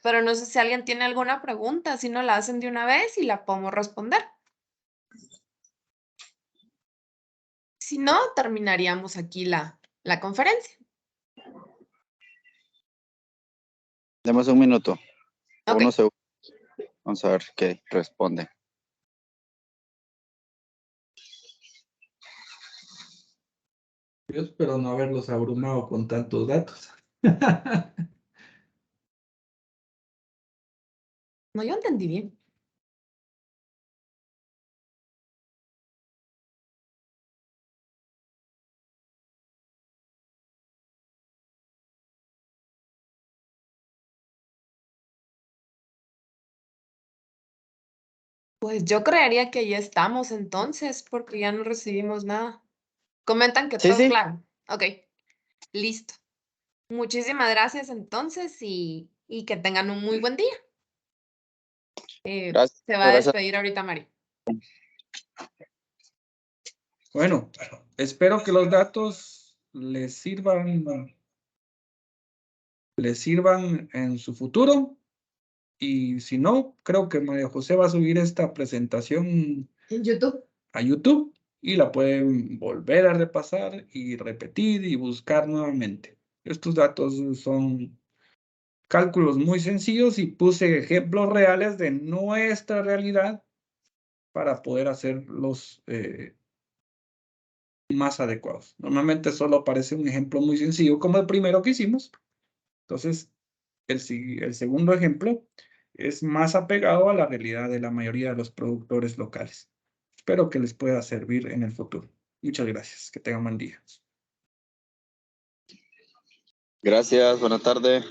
Pero no sé si alguien tiene alguna pregunta, si no la hacen de una vez y la podemos responder. Si no, terminaríamos aquí la conferencia. Demos un minuto. Ok. Unos segundos. Vamos a ver qué responde. Yo espero no haberlos abrumado con tantos datos. No, yo entendí bien. Pues yo creería que ya estamos entonces, porque ya no recibimos nada. Comentan que Sí, todo sí. claro. Ok, listo. Muchísimas gracias entonces y que tengan un muy buen día. Gracias. Se va a Gracias. despedir ahorita Mari. Bueno, espero que los datos les sirvan en su futuro. Y si no, creo que María José va a subir esta presentación En YouTube. a YouTube y la pueden volver a repasar y repetir y buscar nuevamente. Estos datos son cálculos muy sencillos y puse ejemplos reales de nuestra realidad para poder hacerlos más adecuados. Normalmente solo aparece un ejemplo muy sencillo como el primero que hicimos. Entonces, el segundo ejemplo es más apegado a la realidad de la mayoría de los productores locales. Espero que les pueda servir en el futuro. Muchas gracias. Que tengan buen día. Gracias. Buena tarde.